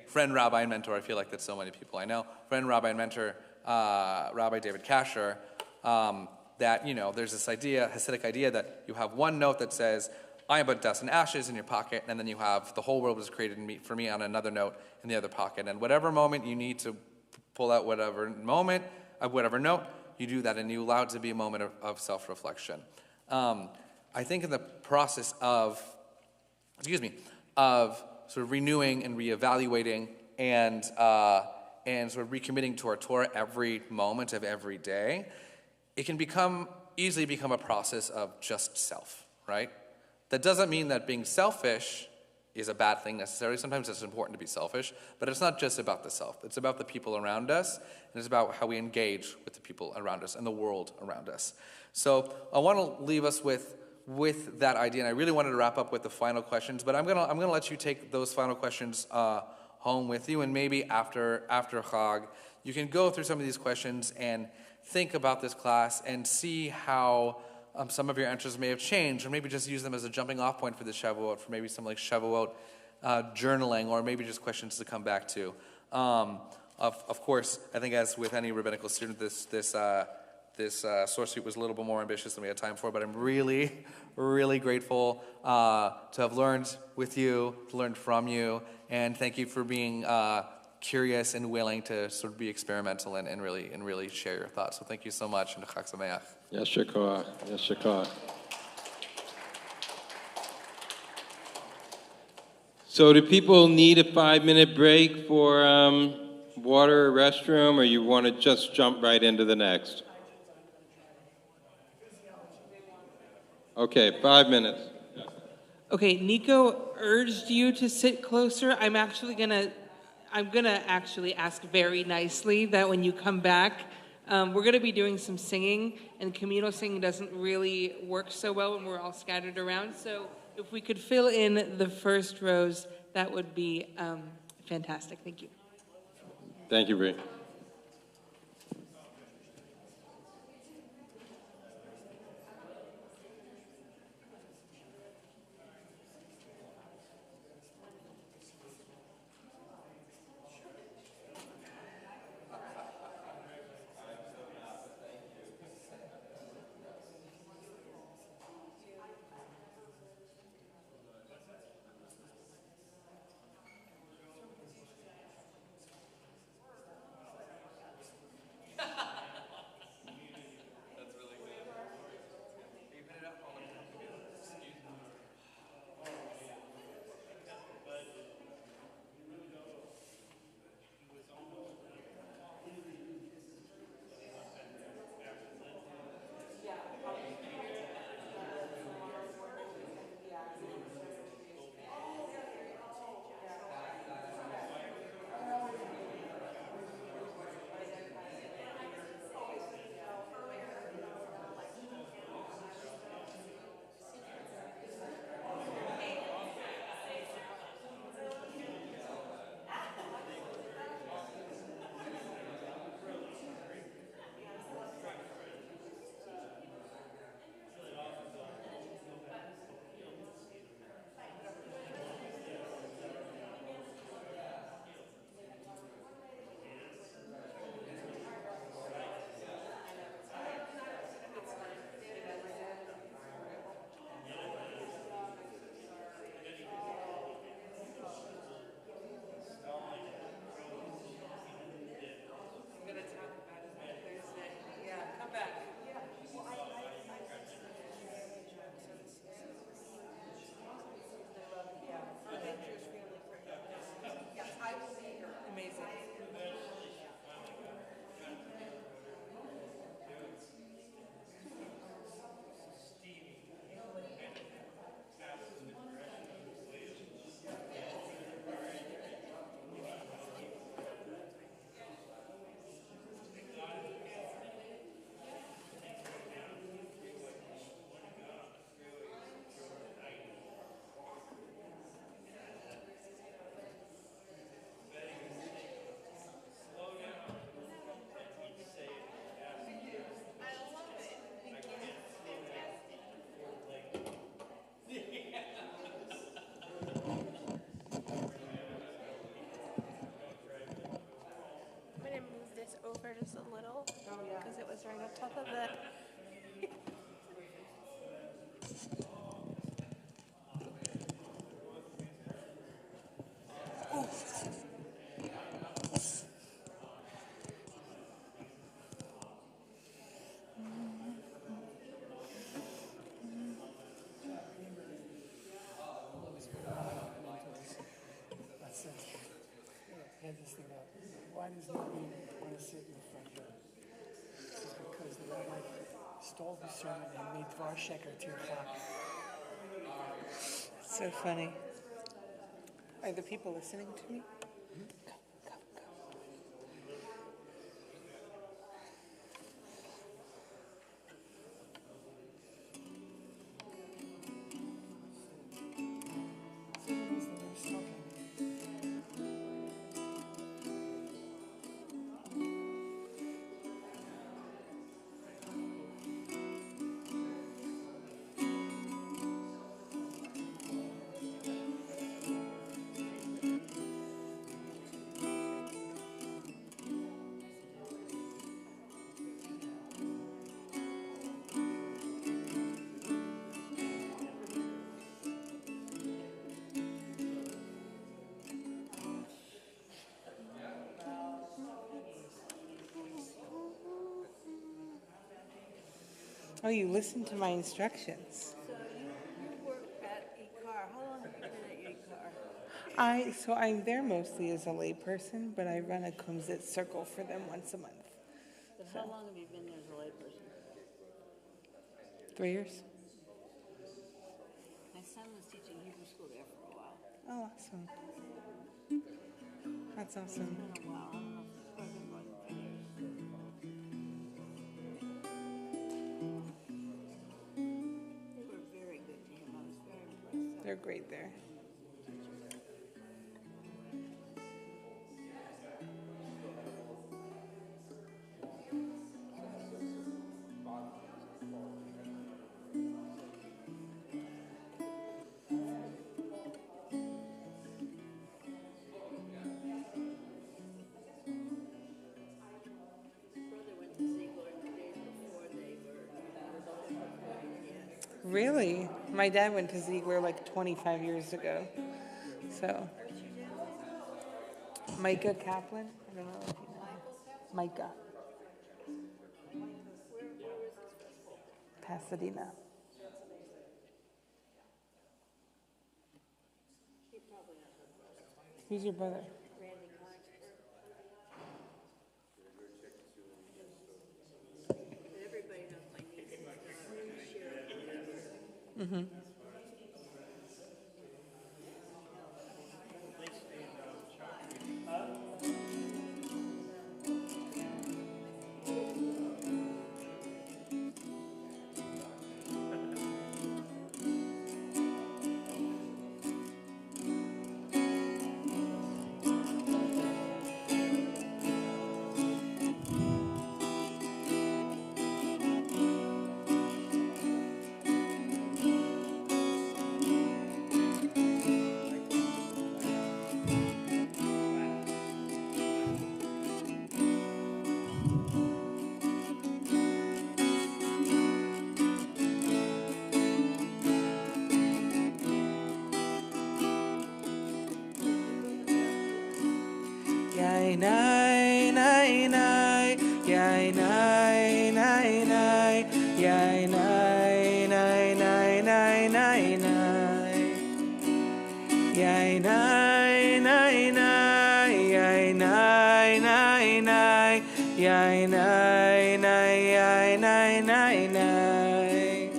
friend, rabbi, and mentor. I feel like that's so many people I know. Friend, rabbi, and mentor, Rabbi David Kasher, That, there's this Hasidic idea that you have one note that says, I am but dust and ashes in your pocket, and then you have the whole world was created for me on another note in the other pocket. And whatever moment you need to pull out whatever note, you do that, and you allow it to be a moment of self-reflection. I think in the process of sort of renewing and reevaluating and sort of recommitting to our Torah every moment of every day, it can easily become a process of just self, right? That doesn't mean that being selfish is a bad thing necessarily. Sometimes it's important to be selfish, but it's not just about the self. It's about the people around us, and it's about how we engage with the people around us and the world around us. So I want to leave us with that idea, and I really wanted to wrap up with the final questions, but I'm gonna let you take those final questions home with you, and maybe after Chag, you can go through some of these questions and think about this class and see how some of your answers may have changed, or maybe just use them as a jumping off point for the Shavuot, for maybe some like Shavuot journaling, or maybe just questions to come back to. Of course, I think as with any rabbinical student, this source sheet was a little bit more ambitious than we had time for, but I'm really, really grateful to have learned with you, learned from you, and thank you for being curious and willing to sort of be experimental and really share your thoughts. So thank you so much, and Chag Sameach. Yasher koach, yasher koach. So do people need a 5-minute break for water or restroom, or you want to just jump right into the next? Okay, 5 minutes. Okay, Nico urged you to sit closer. I'm gonna actually ask very nicely that when you come back, we're gonna be doing some singing, and communal singing doesn't really work so well when we're all scattered around. So if we could fill in the first rows, that would be fantastic. Thank you. Thank you, Bree. Had this thing up. Why does nobody want to sit in the front row? This is because the rabbi stole the sermon and made Dvar Sheker 2 o'clock. So funny. Are the people listening to me? Oh, you listened to my instructions. So you work at ICAR. How long have you been at ICAR? So I'm there mostly as a layperson, but I run a Kumzit circle for them once a month. But how long have you been there as a layperson? 3 years. My son was teaching Hebrew school there for a while. Oh, awesome. That's awesome. It's been a while. I don't know if it's probably more than 3 years. They were very good to him. I was very impressed. They're great there. Really? My dad went to Ziegler like 25 years ago. So, Micah Kaplan? I don't know if you know. Micah. Pasadena. Who's your brother? Everybody knows my niece and daughter. Mm-hmm. Yai nai nai nai, yai nai nai nai, yai nai nai nai nai nai nai, yai nai nai nai, yai nai nai nai, yai nai nai yai nai nai nai,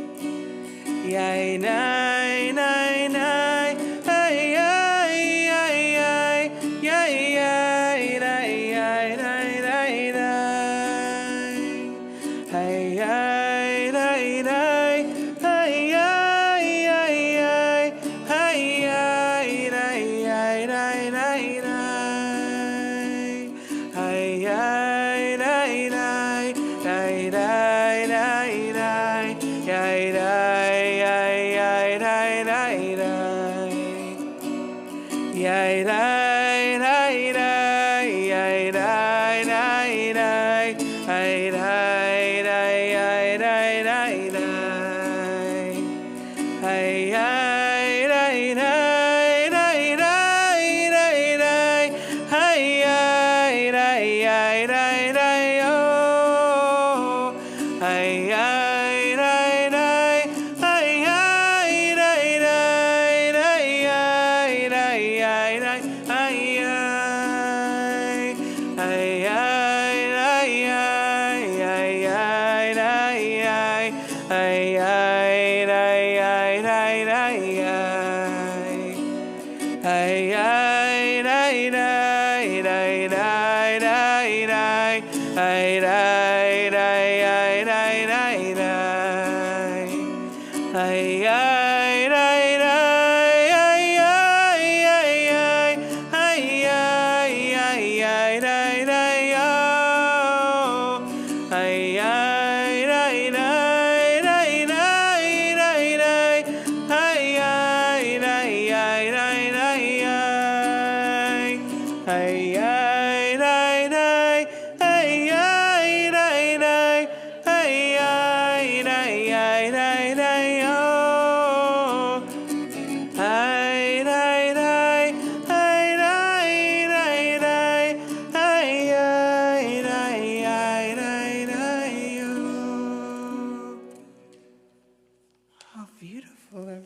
yai nai nai nai, ay ay ay ay, yai ay ay ay ay ay ay, ay ay ay ay, ay ay ay ay, ay ay ay ay ay ay ay, ay ay ay ay, ay ay ay ay, ay ay ay ay ay ay ay. Yai dai dai dai, yai dai dai dai, yai dai dai dai dai dai dai, ay, ay, ay, ay, ay, ay, ay, ay, ay, ay, ay, ay, ay, ay, ay, ay,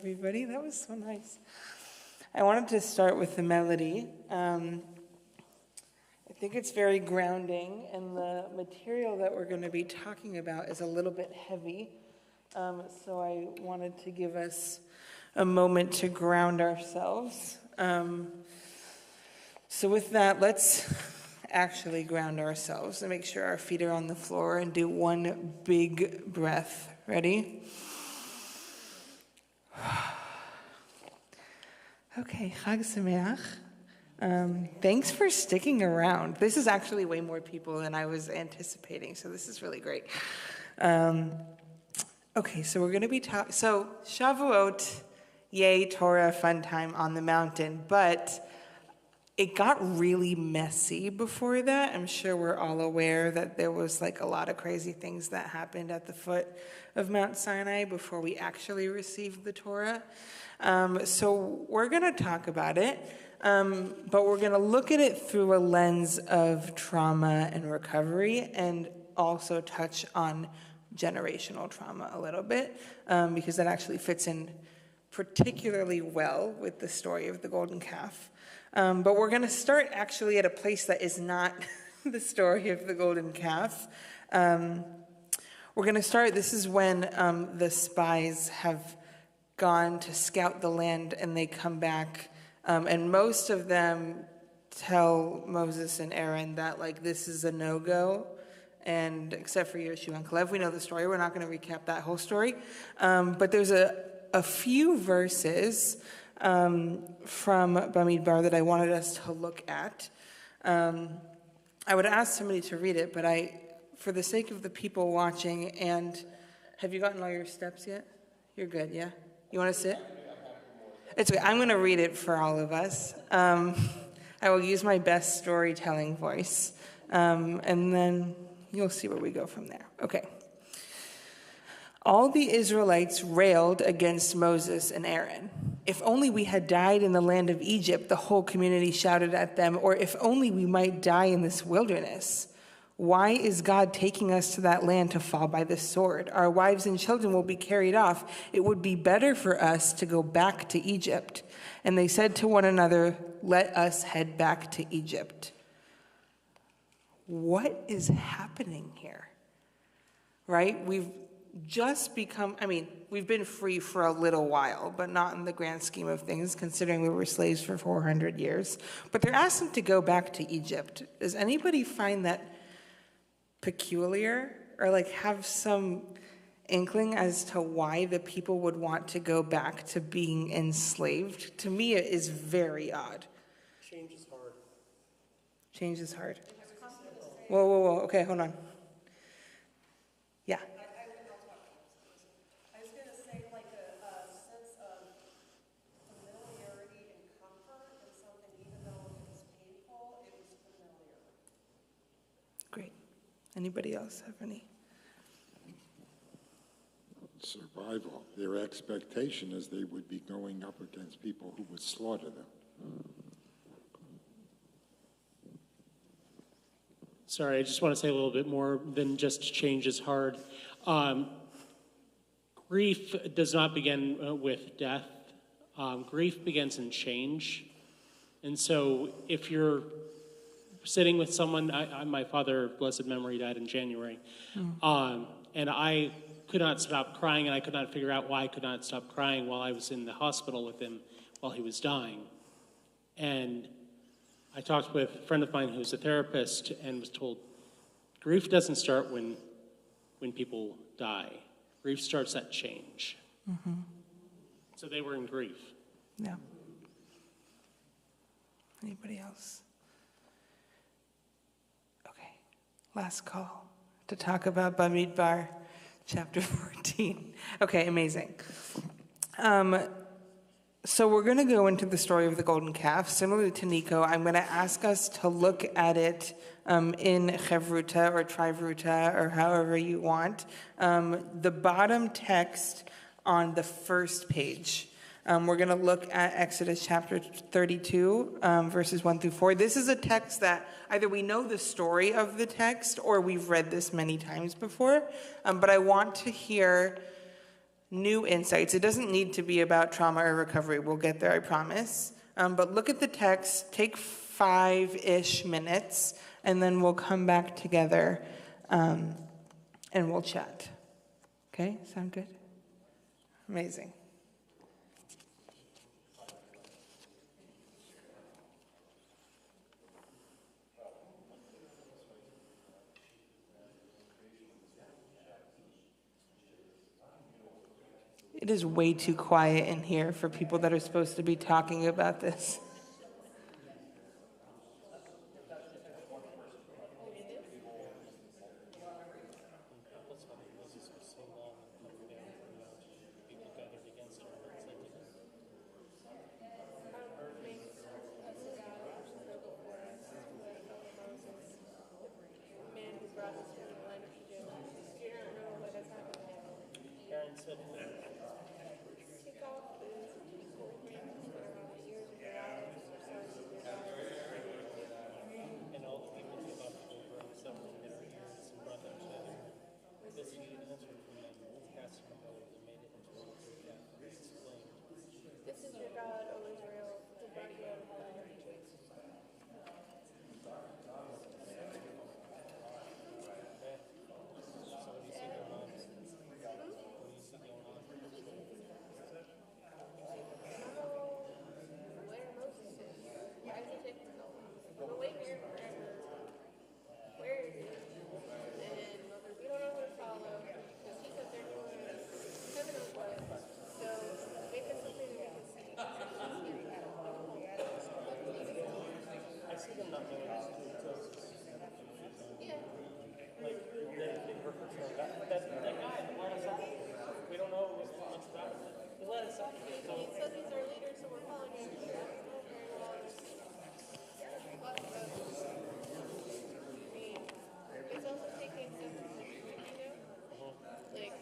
everybody. That was so nice. I wanted to start with the melody. I think it's very grounding, and the material that we're going to be talking about is a little bit heavy. So I wanted to give us a moment to ground ourselves. So with that, let's actually ground ourselves and make sure our feet are on the floor and do one big breath. Ready? Okay, Chag Sameach. Thanks for sticking around. This is actually way more people than I was anticipating, so this is really great. Okay, so we're going to be talking. So Shavuot, yay, Torah, fun time on the mountain, but it got really messy before that. I'm sure we're all aware that there was like a lot of crazy things that happened at the foot of Mount Sinai before we actually received the Torah. So we're going to talk about it, but we're going to look at it through a lens of trauma and recovery, and also touch on generational trauma a little bit, because that actually fits in particularly well with the story of the golden calf. But we're going to start actually at a place that is not the story of the golden calf. We're going to start, this is when the spies have gone to scout the land, and they come back, and most of them tell Moses and Aaron that, like, this is a no-go, and except for Yoshua and Caleb, we know the story. We're not going to recap that whole story. But there's a few verses from Bamidbar that I wanted us to look at. I would ask somebody to read it, but for the sake of the people watching, and have you gotten all your steps yet? You're good, yeah? You want to sit? It's okay. I'm going to read it for all of us. I will use my best storytelling voice, and then you'll see where we go from there. Okay. All the Israelites railed against Moses and Aaron. If only we had died in the land of Egypt, the whole community shouted at them, or if only we might die in this wilderness. Why is God taking us to that land to fall by the sword? Our wives and children will be carried off. It would be better for us to go back to Egypt. And they said to one another, let us head back to Egypt. What is happening here? Right? We've just become, we've been free for a little while, but not in the grand scheme of things, considering we were slaves for 400 years. But they're asking to go back to Egypt. Does anybody find that peculiar, or like have some inkling as to why the people would want to go back to being enslaved? To me, it is very odd. Change is hard. Change is hard. Whoa. Okay, hold on. Yeah. I was going to say, like a sense of familiarity and comfort in something, even though it was painful, it was familiar. Great. Anybody else have any? Survival. Their expectation is they would be going up against people who would slaughter them. Sorry, I just want to say a little bit more than just change is hard. Grief does not begin with death. Grief begins in change. And so if you're sitting with someone, my father, blessed memory, died in January. And I could not stop crying, and I could not figure out why I could not stop crying while I was in the hospital with him while he was dying. And I talked with a friend of mine who's a therapist and was told grief doesn't start when people die. Grief starts at change. Mm-hmm. So they were in grief. Yeah. Anybody else? Okay. Last call to talk about Bamidbar, chapter 14. Okay, amazing. So we're going to go into the story of the golden calf. Similarly to Nico, I'm going to ask us to look at it in Chevruta or Trivruta or however you want. The bottom text on the first page. We're going to look at Exodus chapter 32, verses 1 through 4. This is a text that either we know the story of the text or we've read this many times before. But I want to hear new insights. It doesn't need to be about trauma or recovery. We'll get there, I promise. But look at the text, take 5-ish minutes, and then we'll come back together and we'll chat. Okay, sound good? Amazing. It is way too quiet in here for people that are supposed to be talking about this. This is your God, O Israel, who brought you out of the land of Egypt. Where Moses is. Why is it taking so long? We'll wait here forever. Where is he? And we don't know who to follow because he said they're going to heaven or what. So make us something that we can see. I see them not knowing Yeah. like they work with some guy. But that guy, the one aside, we don't know what's about him. He let us up. He says he's our leader, so we're following him. We don't know very well. He's also taking stuff from the church, like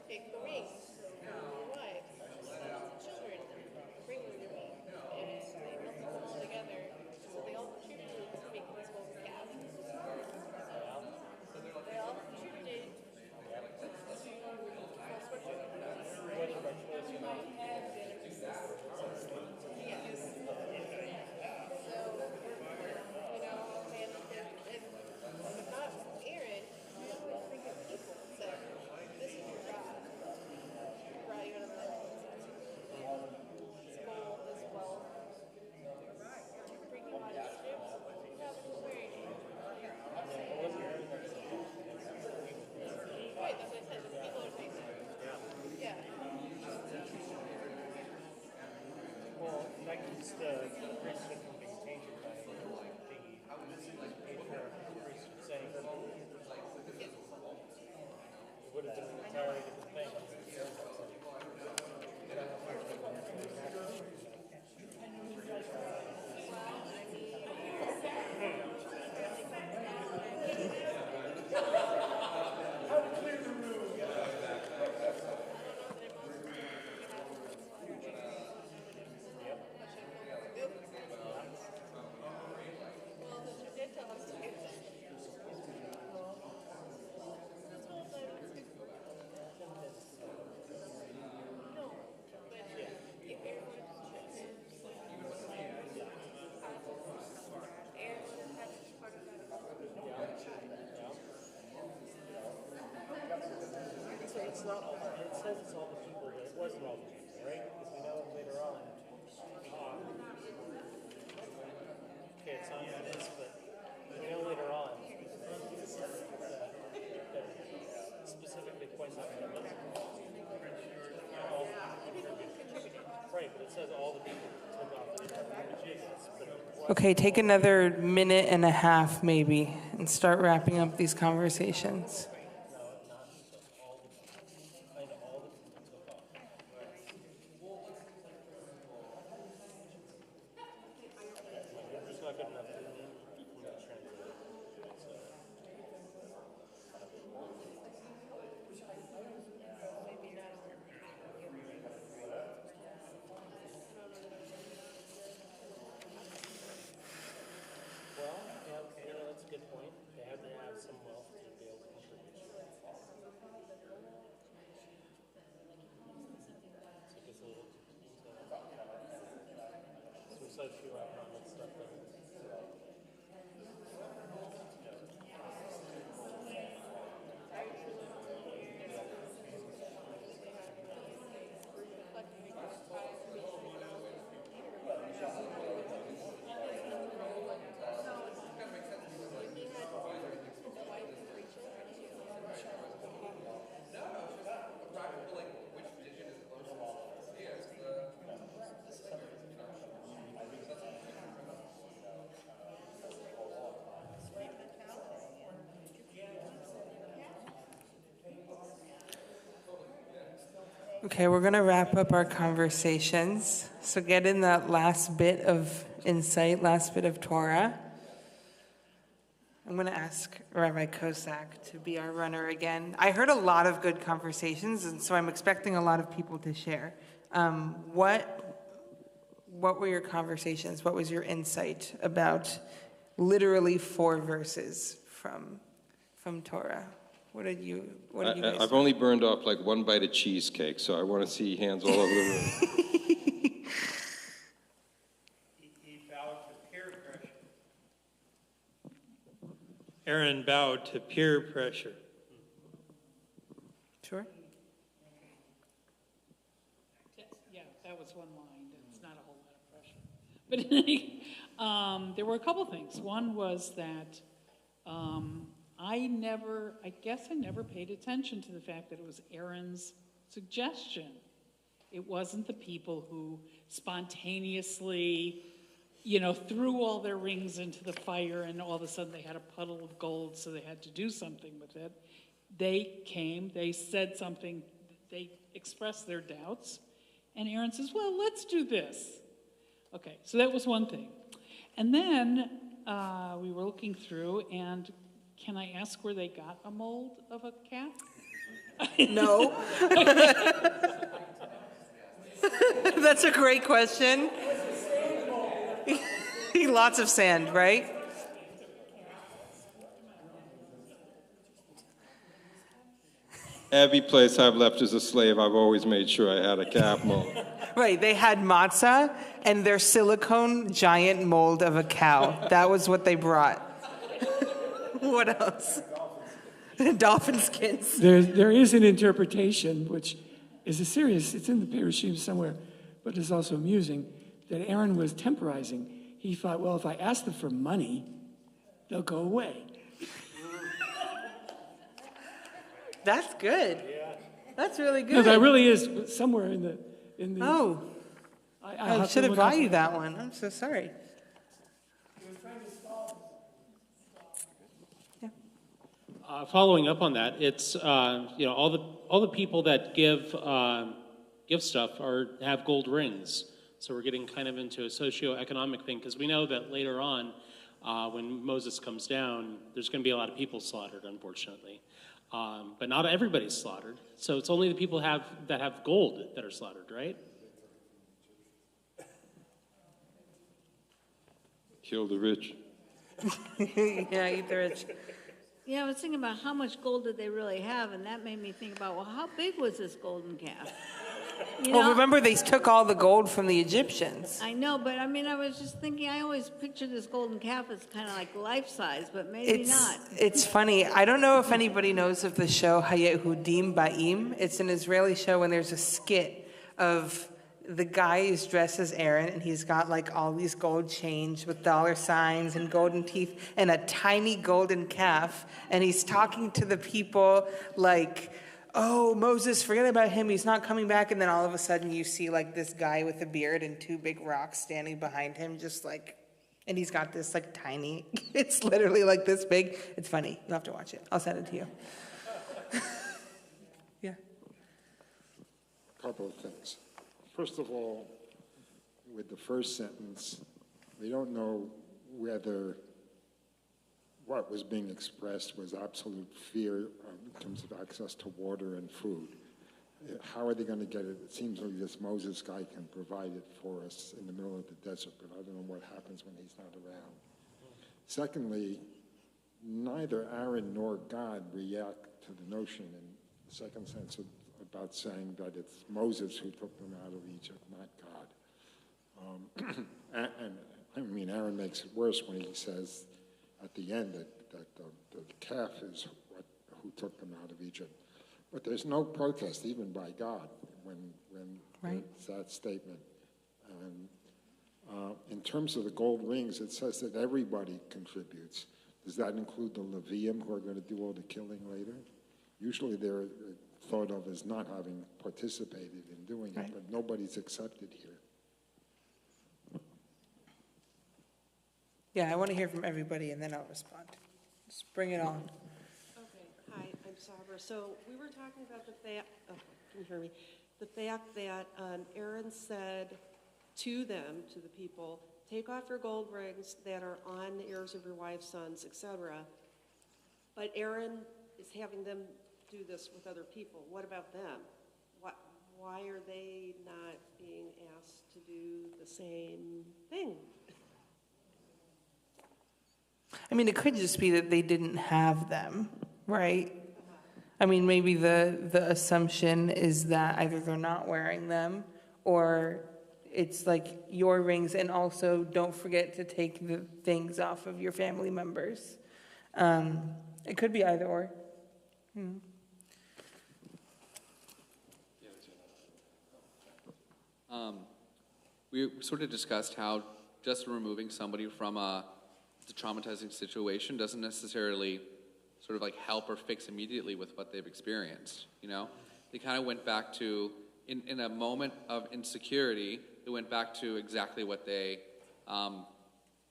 take the rings, your wife, the children, bring them to me, and they melt them all together, so they all contributed to making this golden calf. They all contributed. Well, that keeps the priesthood from being tainted by the priesthood saying it would have been an entirely different thing. It's not all, it says it's all the people, but it wasn't all the people, right? Because we know later on, Okay, take another minute and a half maybe and start wrapping up these conversations. Okay, we're going to wrap up our conversations. So get in that last bit of insight, last bit of Torah. I'm going to ask Rabbi Kosak to be our runner again. I heard a lot of good conversations, and so I'm expecting a lot of people to share. What were your conversations? What was your insight about literally 4 verses from Torah? What did you guys I've only burned off like 1 bite of cheesecake, so I want to see hands all over the room. He bowed to peer pressure. Aaron bowed to peer pressure. Sure. Yeah, that was one line. It's not a whole lot of pressure. But there were a couple things. One was that I guess I never paid attention to the fact that it was Aaron's suggestion. It wasn't the people who spontaneously, threw all their rings into the fire and all of a sudden they had a puddle of gold, so they had to do something with it. They came, they said something, they expressed their doubts, and Aaron says, well, let's do this. Okay, so that was one thing. And then we were looking through, and can I ask where they got a mold of a calf? No. That's a great question. Lots of sand, right? Every place I've left as a slave, I've always made sure I had a calf mold. Right, they had matzah and their silicone giant mold of a cow. That was what they brought. What else? Dolphin skins. There is an interpretation, which is it's in the Perushim somewhere, but it's also amusing, that Aaron was temporizing. He thought, well, if I ask them for money, they'll go away. That's good. That's really good. No, that really is somewhere in the. Oh, I should have bought you that one. I'm so sorry. Following up on that, it's all the people that give stuff have gold rings. So we're getting kind of into a socioeconomic thing because we know that later on, when Moses comes down, there's going to be a lot of people slaughtered, unfortunately. But not everybody's slaughtered. So it's only the people that have gold that are slaughtered, right? Kill the rich. Yeah, eat the rich. Yeah, I was thinking about how much gold did they really have, and that made me think about, well, how big was this golden calf? Well, remember they took all the gold from the Egyptians. I know, but I mean, I was just thinking, I always picture this golden calf as kind of like life-size, but maybe not. It's funny. I don't know if anybody knows of the show Hayehudim Ba'im. It's an Israeli show, and there's a skit of the guy is dressed as Aaron, and he's got like all these gold chains with dollar signs and golden teeth and a tiny golden calf, and he's talking to the people like, oh, Moses, forget about him, he's not coming back. And then all of a sudden you see like this guy with a beard and 2 big rocks standing behind him, just like And he's got this like tiny, it's literally like this big. It's funny. You'll have to watch it. I'll send it to you. Yeah. Couple of things. First of all, with the first sentence, we don't know whether what was being expressed was absolute fear in terms of access to water and food. How are they going to get it? It seems like this Moses guy can provide it for us in the middle of the desert, but I don't know what happens when he's not around. Secondly, neither Aaron nor God react to the notion in the second sense about saying that it's Moses who took them out of Egypt, not God. And I mean, Aaron makes it worse when he says at the end that the calf is who took them out of Egypt. But there's no protest, even by God, when there's that statement. And in terms of the gold rings, it says that everybody contributes. Does that include the Levium who are going to do all the killing later? Usually they're thought of as not having participated in doing it, but nobody's accepted here. Yeah, I want to hear from everybody, and then I'll respond. Just bring it on. Okay, hi, I'm Sabra. So we were talking about the fact, can you hear me? The fact that Aaron said to them, to the people, take off your gold rings that are on the ears of your wives, sons, etc. But Aaron is having them do this with other people. What about them? Why are they not being asked to do the same thing? I mean, it could just be that they didn't have them, right? I mean, maybe the assumption is that either they're not wearing them or it's like your rings, and also don't forget to take the things off of your family members. It could be either or. We sort of discussed how just removing somebody from a traumatizing situation doesn't necessarily sort of like help or fix immediately with what they've experienced, you know? They kind of went back to, in a moment of insecurity, they went back to exactly what they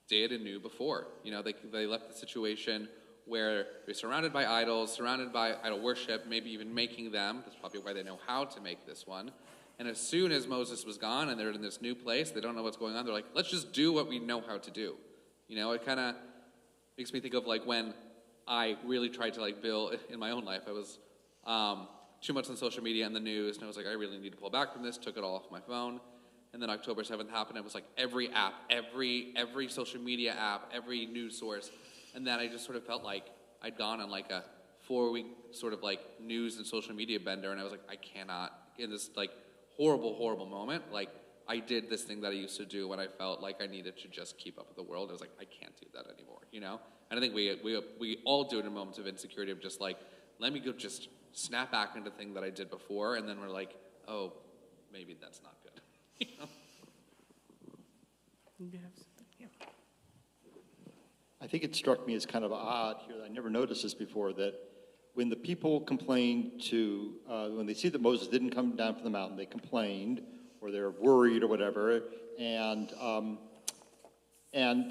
did and knew before. You know, they left the situation where they're surrounded by idols, surrounded by idol worship, maybe even making them. That's probably why they know how to make this one. And as soon as Moses was gone and they're in this new place, they don't know what's going on, they're like, let's just do what we know how to do. You know, it kind of makes me think of like when I really tried to like build in my own life. I was too much on social media and the news, and I was like, I really need to pull back from this, took it all off my phone. And then October 7th happened, it was like every app, every social media app, every news source. And then I just sort of felt like I'd gone on like a 4-week sort of like news and social media bender, and I was like, I cannot, in this like horrible moment, like I did this thing that I used to do when I felt like I needed to just keep up with the world. I was like, I can't do that anymore, you know? And I think we all do it in moments of insecurity of just like, let me go just snap back into the thing that I did before, and then we're like, oh, maybe that's not good. You know? I think it struck me as kind of odd here. I never noticed this before, that when the people complained to, when they see that Moses didn't come down from the mountain, they complained, or they're worried or whatever, and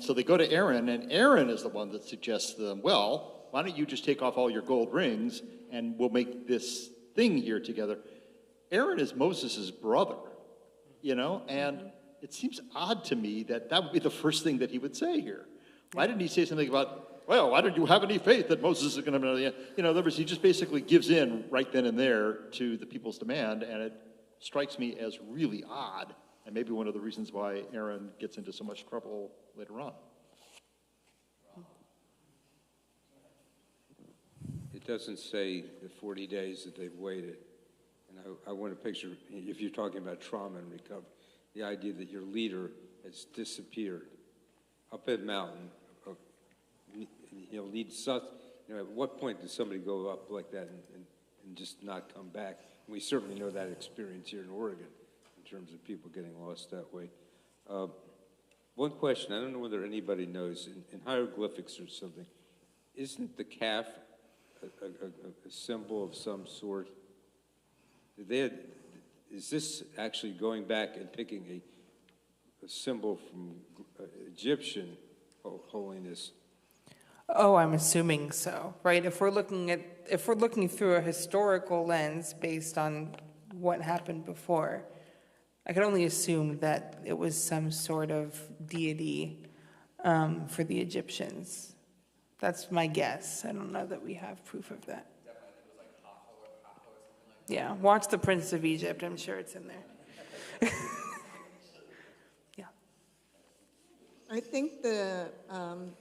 so they go to Aaron, and Aaron is the one that suggests to them, well, why don't you just take off all your gold rings, and we'll make this thing here together. Aaron is Moses' brother, you know, and it seems odd to me that that would be the first thing that he would say here. Why didn't he say something about, well, why don't you have any faith that Moses is going to, you know, in other words, he just basically gives in right then and there to the people's demand, and it strikes me as really odd, and maybe one of the reasons why Aaron gets into so much trouble later on. It doesn't say the 40 days that they've waited. And I want to picture, if you're talking about trauma and recovery, the idea that your leader has disappeared up a mountain. He'll need such, you know, at what point does somebody go up like that and just not come back? And we certainly know that experience here in Oregon in terms of people getting lost that way. One question, I don't know whether anybody knows, in hieroglyphics or something, isn't the calf a symbol of some sort? Is this actually going back and picking a symbol from Egyptian holiness. Oh, I'm assuming so, right? If we're looking through a historical lens based on what happened before, I could only assume that it was some sort of deity for the Egyptians. That's my guess. I don't know that we have proof of that. Yeah, watch The Prince of Egypt. I'm sure it's in there. I think the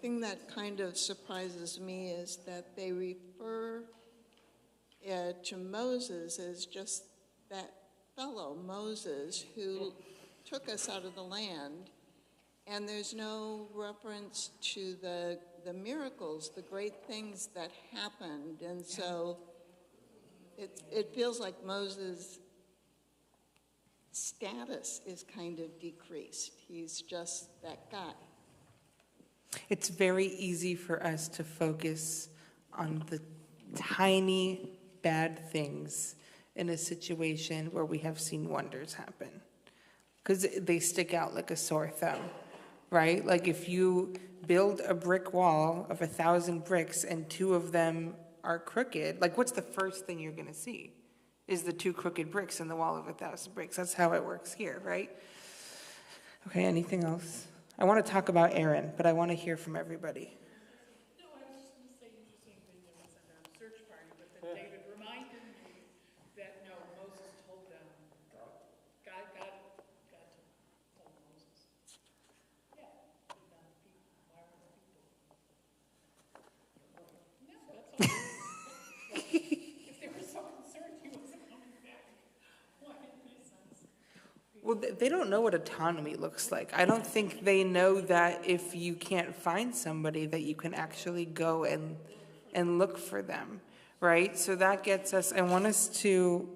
thing that kind of surprises me is that they refer to Moses as just that fellow, Moses, who took us out of the land, and there's no reference to the miracles, the great things that happened, and so it feels like Moses' status is kind of decreased. He's just that guy. It's very easy for us to focus on the tiny bad things in a situation where we have seen wonders happen, because they stick out like a sore thumb, right? Like if you build a brick wall of 1,000 bricks and 2 of them are crooked, like what's the first thing you're going to see? Is the 2 crooked bricks in the wall of 1,000 bricks. That's how it works here, right? Okay, anything else? I want to talk about Aaron, but I want to hear from everybody. No, I was just going to say interesting thing that was at our search party, but that David reminded me that, no, Moses told them, God told Moses. Yeah, why were the people? No, that's all. If they were so concerned he wasn't coming back, why didn't it make sense? Well, they don't know what autonomy looks like. I don't think they know that if you can't find somebody that you can actually go and look for them, right? So that gets us, I want us to,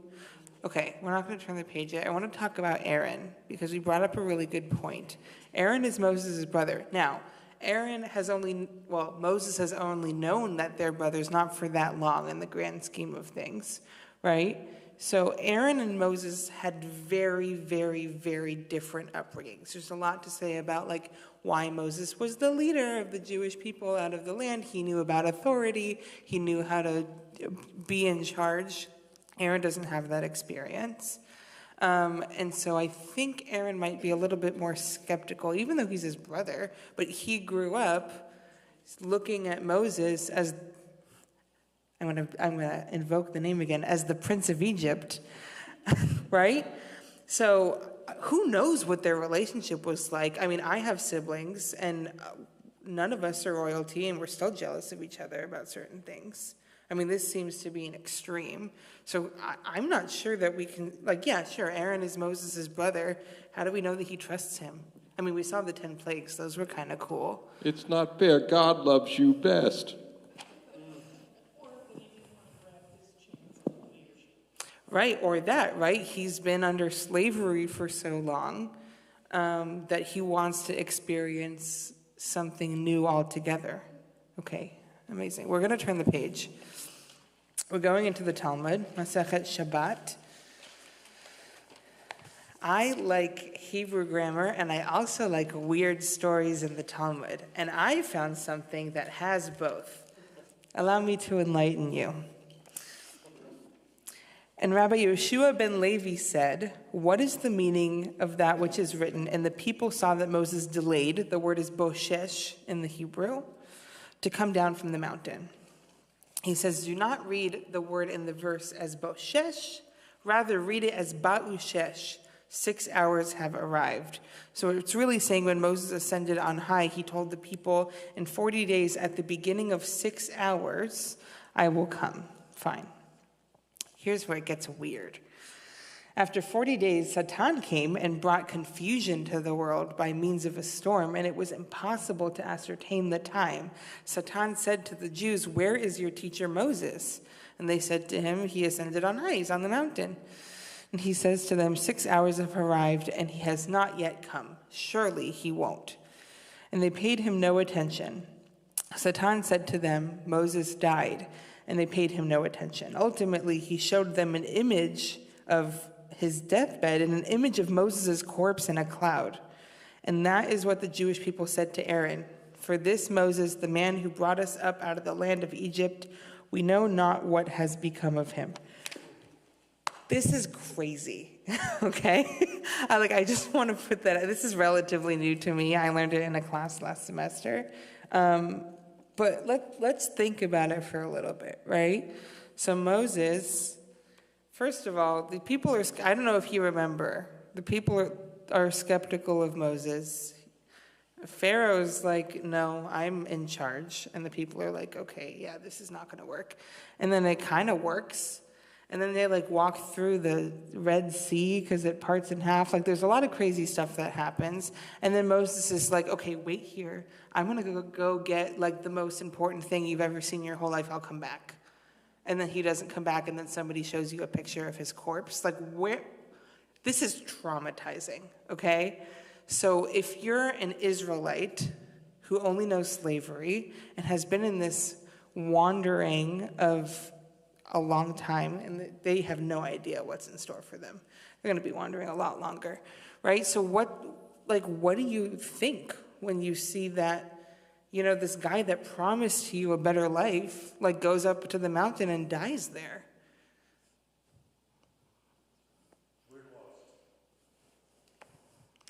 okay, we're not going to turn the page yet. I want to talk about Aaron because we brought up a really good point. Aaron is Moses' brother. Now, Moses has only known that they're brothers not for that long in the grand scheme of things, right? So Aaron and Moses had very, very, very different upbringings. There's a lot to say about like why Moses was the leader of the Jewish people out of the land. He knew about authority. He knew how to be in charge. Aaron doesn't have that experience. And so I think Aaron might be a little bit more skeptical, even though he's his brother, but he grew up looking at Moses as, I'm gonna invoke the name again, as the Prince of Egypt, right? So who knows what their relationship was like? I mean, I have siblings, and none of us are royalty, and we're still jealous of each other about certain things. I mean, this seems to be an extreme. So I'm not sure that we can, yeah, sure, Aaron is Moses' brother. How do we know that he trusts him? I mean, we saw the 10 plagues. Those were kind of cool. It's not fair. God loves you best. Right, or that, right? He's been under slavery for so long that he wants to experience something new altogether. Okay, amazing. We're going to turn the page. We're going into the Talmud, Masechet Shabbat. I like Hebrew grammar, and I also like weird stories in the Talmud. And I found something that has both. Allow me to enlighten you. And Rabbi Yeshua ben Levi said, "What is the meaning of that which is written? And the people saw that Moses delayed," the word is boshesh in the Hebrew, "to come down from the mountain." He says, do not read the word in the verse as boshesh, rather read it as ba'ushesh, 6 hours have arrived. So it's really saying when Moses ascended on high, he told the people, in 40 days at the beginning of 6 hours, I will come. Fine. Here's where it gets weird. After 40 days, Satan came and brought confusion to the world by means of a storm, and it was impossible to ascertain the time. Satan said to the Jews, "Where is your teacher Moses?" And they said to him, "He ascended on high, he's on the mountain." And he says to them, 6 hours have arrived, and he has not yet come. Surely he won't. And they paid him no attention. Satan said to them, "Moses died," and they paid him no attention. Ultimately, he showed them an image of his deathbed and an image of Moses' corpse in a cloud. And that is what the Jewish people said to Aaron, For this Moses, the man who brought us up out of the land of Egypt, we know not what has become of him. This is crazy, okay? I just want to put that, this is relatively new to me. I learned it in a class last semester. But let's think about it for a little bit, right? So Moses, first of all, the people are, I don't know if you remember, the people are skeptical of Moses. Pharaoh's like, no, I'm in charge. And the people are like, okay, yeah, this is not going to work. And then it kind of works. And then they walk through the Red Sea because it parts in half. There's a lot of crazy stuff that happens. And then Moses is like, okay, wait here. I'm going to go get the most important thing you've ever seen in your whole life. I'll come back. And then he doesn't come back. And then somebody shows you a picture of his corpse. Where? This is traumatizing, okay? So if you're an Israelite who only knows slavery and has been in this wandering of a long time, and they have no idea what's in store for them. They're going to be wandering a lot longer, right? So what do you think when you see that, this guy that promised you a better life, goes up to the mountain and dies there?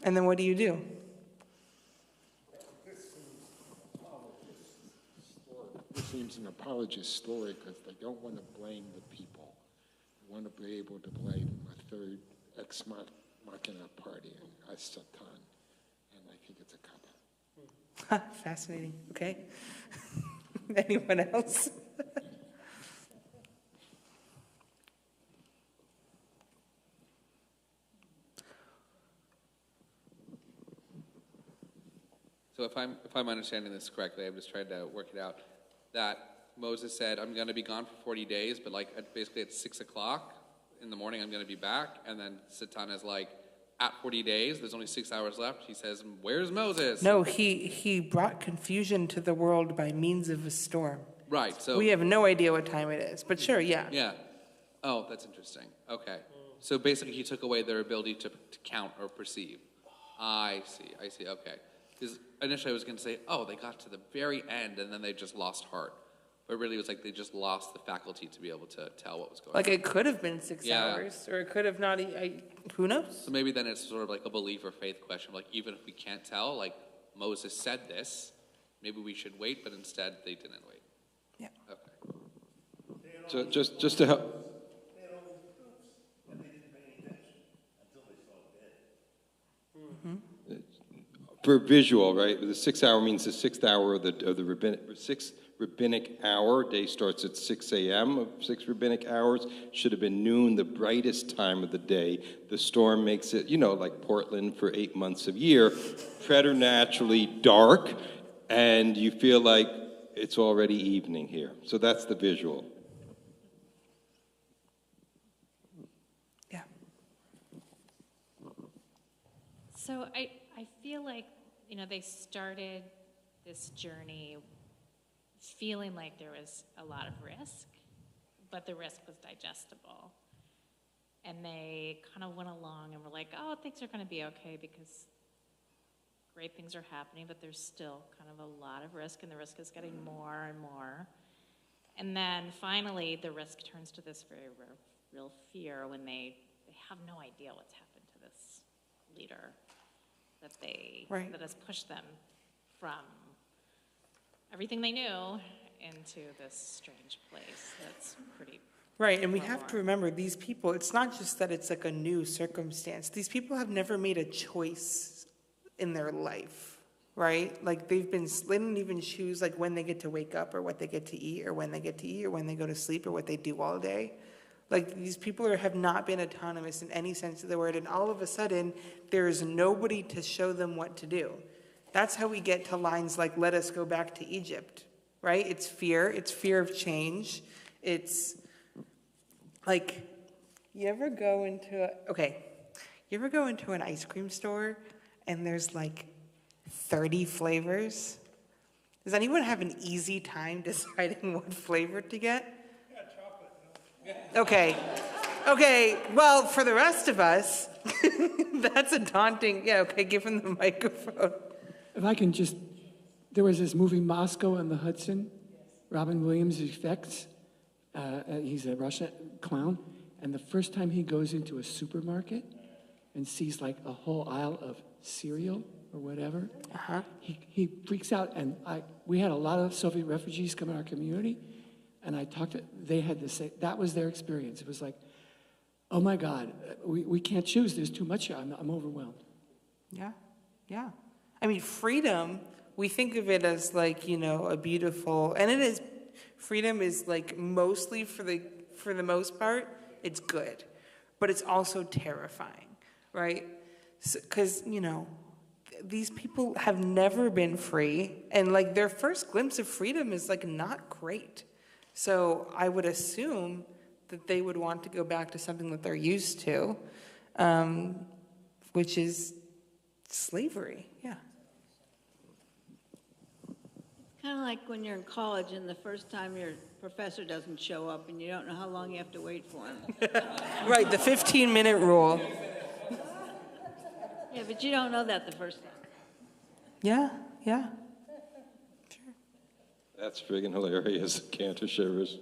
And then what do you do? This seems an apologist story because they don't want to blame the people. They want to be able to blame a third ex machina party, Satan, and I think it's a cop-out. Fascinating. Okay. Anyone else? So if I'm understanding this correctly, I'm just trying to work it out, that Moses said, I'm going to be gone for 40 days, but basically at 6 o'clock in the morning, I'm going to be back. And then Satan is at 40 days, there's only 6 hours left. He says, where's Moses? No, he brought confusion to the world by means of a storm. Right. So we have no idea what time it is, but sure, yeah. Yeah. Oh, that's interesting. Okay. So basically he took away their ability to count or perceive. I see. Okay. Because initially I was going to say, they got to the very end and then they just lost heart. But really it was they just lost the faculty to be able to tell what was going on. It could have been 6 hours, or it could have not, who knows? So maybe then it's sort of a belief or faith question. Even if we can't tell, Moses said this, maybe we should wait, but instead they didn't wait. Yeah. Okay. So just to help. For visual, right? The 6 hour means the 6th hour of the sixth rabbinic hour. Day starts at 6 a.m. of 6 rabbinic hours. Should have been noon, the brightest time of the day. The storm makes it, like Portland for 8 months of year, preternaturally dark, and you feel like it's already evening here. So that's the visual. Yeah. So I feel like, they started this journey feeling like there was a lot of risk, but the risk was digestible. And they kind of went along and were like, things are going to be okay because great things are happening, but there's still kind of a lot of risk, and the risk is getting more and more. And then finally, the risk turns to this very real fear when they have no idea what's happened to this leader that has pushed them from everything they knew into this strange place that's pretty Right, and we have to remember these people, it's not just that it's a new circumstance. These people have never made a choice in their life, right? They didn't even choose when they get to wake up or what they get to eat or when they get to eat or when they go to sleep or what they do all day. These people have not been autonomous in any sense of the word, and all of a sudden, there is nobody to show them what to do. That's how we get to lines like, let us go back to Egypt, right? It's fear of change. It's you ever go into an ice cream store and there's 30 flavors? Does anyone have an easy time deciding what flavor to get? Okay, well, for the rest of us, that's a daunting, give him the microphone. If I can just there was this movie Moscow on the Hudson, Robin Williams effects. He's a Russian clown. And the first time he goes into a supermarket and sees like a whole aisle of cereal or whatever, he freaks out. And we had a lot of Soviet refugees come in our community, and I talked to, they had to say, that was their experience. It was like, oh my God, we can't choose. There's too much here. I'm overwhelmed. Yeah, yeah. I mean, freedom, we think of it as like, you know, a beautiful, and it is, freedom is like mostly for the most part, it's good, but it's also terrifying, right? Because, you know, these people have never been free, and like their first glimpse of freedom is like not great. So I would assume that they would want to go back to something that they're used to, which is slavery. Yeah. Kind of like when you're in college and the first time your professor doesn't show up and you don't know how long you have to wait for him. Right, the 15-minute rule. Yeah, but you don't know that the first time. Yeah, yeah. That's friggin' hilarious. Cantor shivers.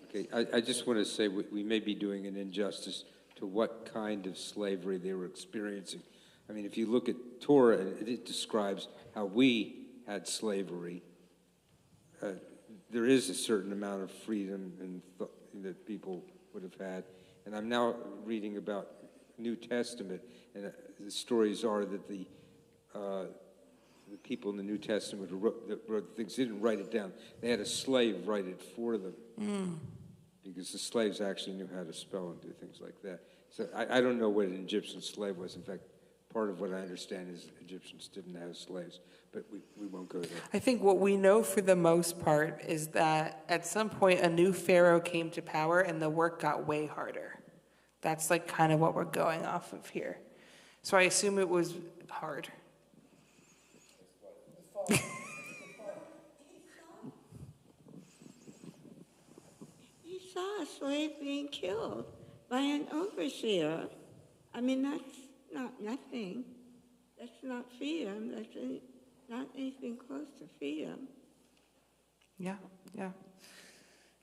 Okay, I just want to say we may be doing an injustice to what kind of slavery they were experiencing. I mean, if you look at Torah, it describes how we had slavery. There is a certain amount of freedom that people would have had. And I'm now reading about New Testament, and the stories are that the people in the New Testament who wrote things didn't write it down. They had a slave write it for them. Because the slaves actually knew how to spell and do things like that. So I don't know what an Egyptian slave was. In fact, part of what I understand is Egyptians didn't have slaves, but we won't go there. I think what we know for the most part is that at some point a new pharaoh came to power and the work got way harder. That's like kind of what we're going off of here. So I assume it was hard. He saw a slave being killed by an overseer. I mean, that's not nothing. That's not freedom. That's not anything close to freedom. Yeah, yeah.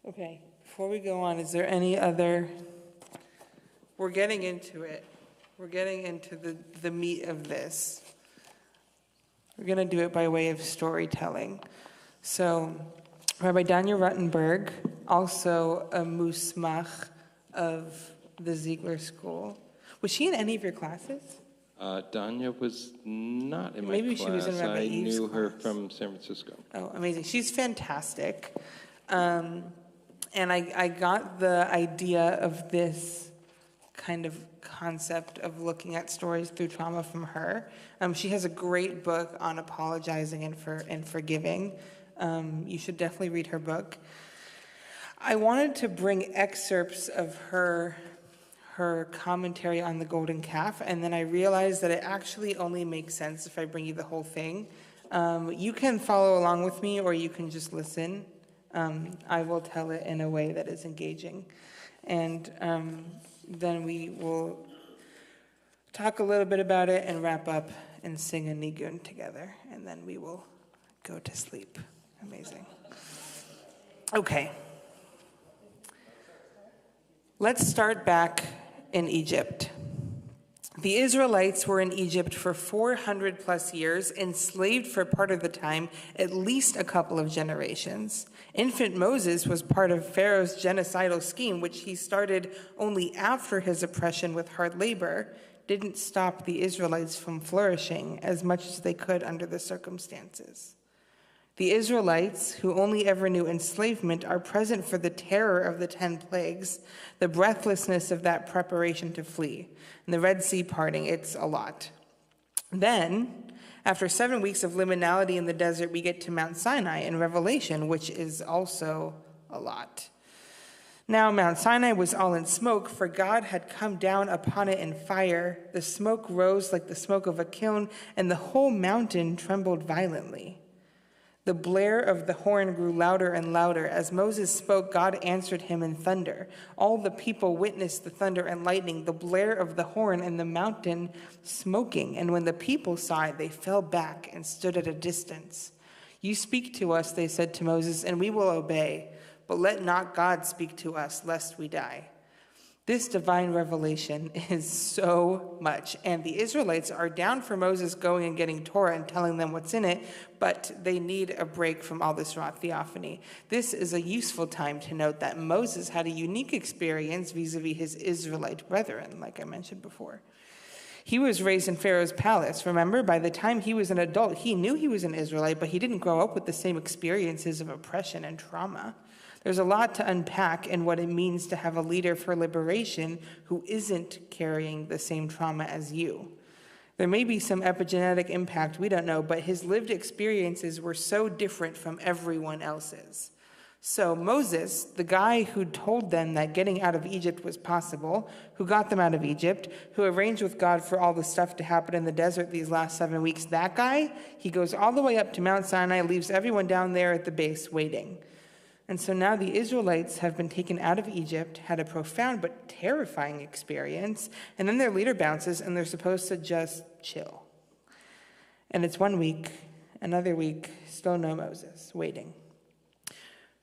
Okay, before we go on, is there any other, we're getting into it. We're getting into the meat of this. We're going to do it by way of storytelling. So, Rabbi Danya Ruttenberg, also a musmach of the Ziegler School. Was she in any of your classes? Danya was not in my Maybe class. she was in Rabbi I Eve's knew her class. from San Francisco. Oh, amazing. She's fantastic. And I got the idea of this kind of concept of looking at stories through trauma from her. She has a great book on apologizing and forgiving. You should definitely read her book. I wanted to bring excerpts of her commentary on the golden calf, and then I realized that it actually only makes sense if I bring you the whole thing. You can follow along with me, or you can just listen. I will tell it in a way that is engaging. And then we will talk a little bit about it and wrap up and sing a nigun together, and then we will go to sleep. Amazing. Okay. Let's start back in Egypt. The Israelites were in Egypt for 400 plus years, enslaved for part of the time, at least a couple of generations. Infant Moses was part of Pharaoh's genocidal scheme, which he started only after his oppression with hard labor, didn't stop the Israelites from flourishing as much as they could under the circumstances. The Israelites, who only ever knew enslavement, are present for the terror of the 10 plagues, the breathlessness of that preparation to flee, and the Red Sea parting. It's a lot. Then, after 7 weeks of liminality in the desert, we get to Mount Sinai in Revelation, which is also a lot. Now Mount Sinai was all in smoke, for God had come down upon it in fire. The smoke rose like the smoke of a kiln, and the whole mountain trembled violently. The blare of the horn grew louder and louder. As Moses spoke, God answered him in thunder. All the people witnessed the thunder and lightning, the blare of the horn, and the mountain smoking. And when the people saw it, they fell back and stood at a distance. You speak to us, they said to Moses, and we will obey, but let not God speak to us, lest we die. This divine revelation is so much, and the Israelites are down for Moses going and getting Torah and telling them what's in it, but they need a break from all this raw theophany. This is a useful time to note that Moses had a unique experience vis-a-vis his Israelite brethren, like I mentioned before. He was raised in Pharaoh's palace. Remember, by the time he was an adult, he knew he was an Israelite, but he didn't grow up with the same experiences of oppression and trauma. There's a lot to unpack in what it means to have a leader for liberation who isn't carrying the same trauma as you. There may be some epigenetic impact, we don't know, but his lived experiences were so different from everyone else's. So Moses, the guy who told them that getting out of Egypt was possible, who got them out of Egypt, who arranged with God for all the stuff to happen in the desert these last 7 weeks, that guy, he goes all the way up to Mount Sinai, leaves everyone down there at the base waiting. And so now the Israelites have been taken out of Egypt, had a profound but terrifying experience, and then their leader bounces and they're supposed to just chill. And it's 1 week, another week, still no Moses, waiting.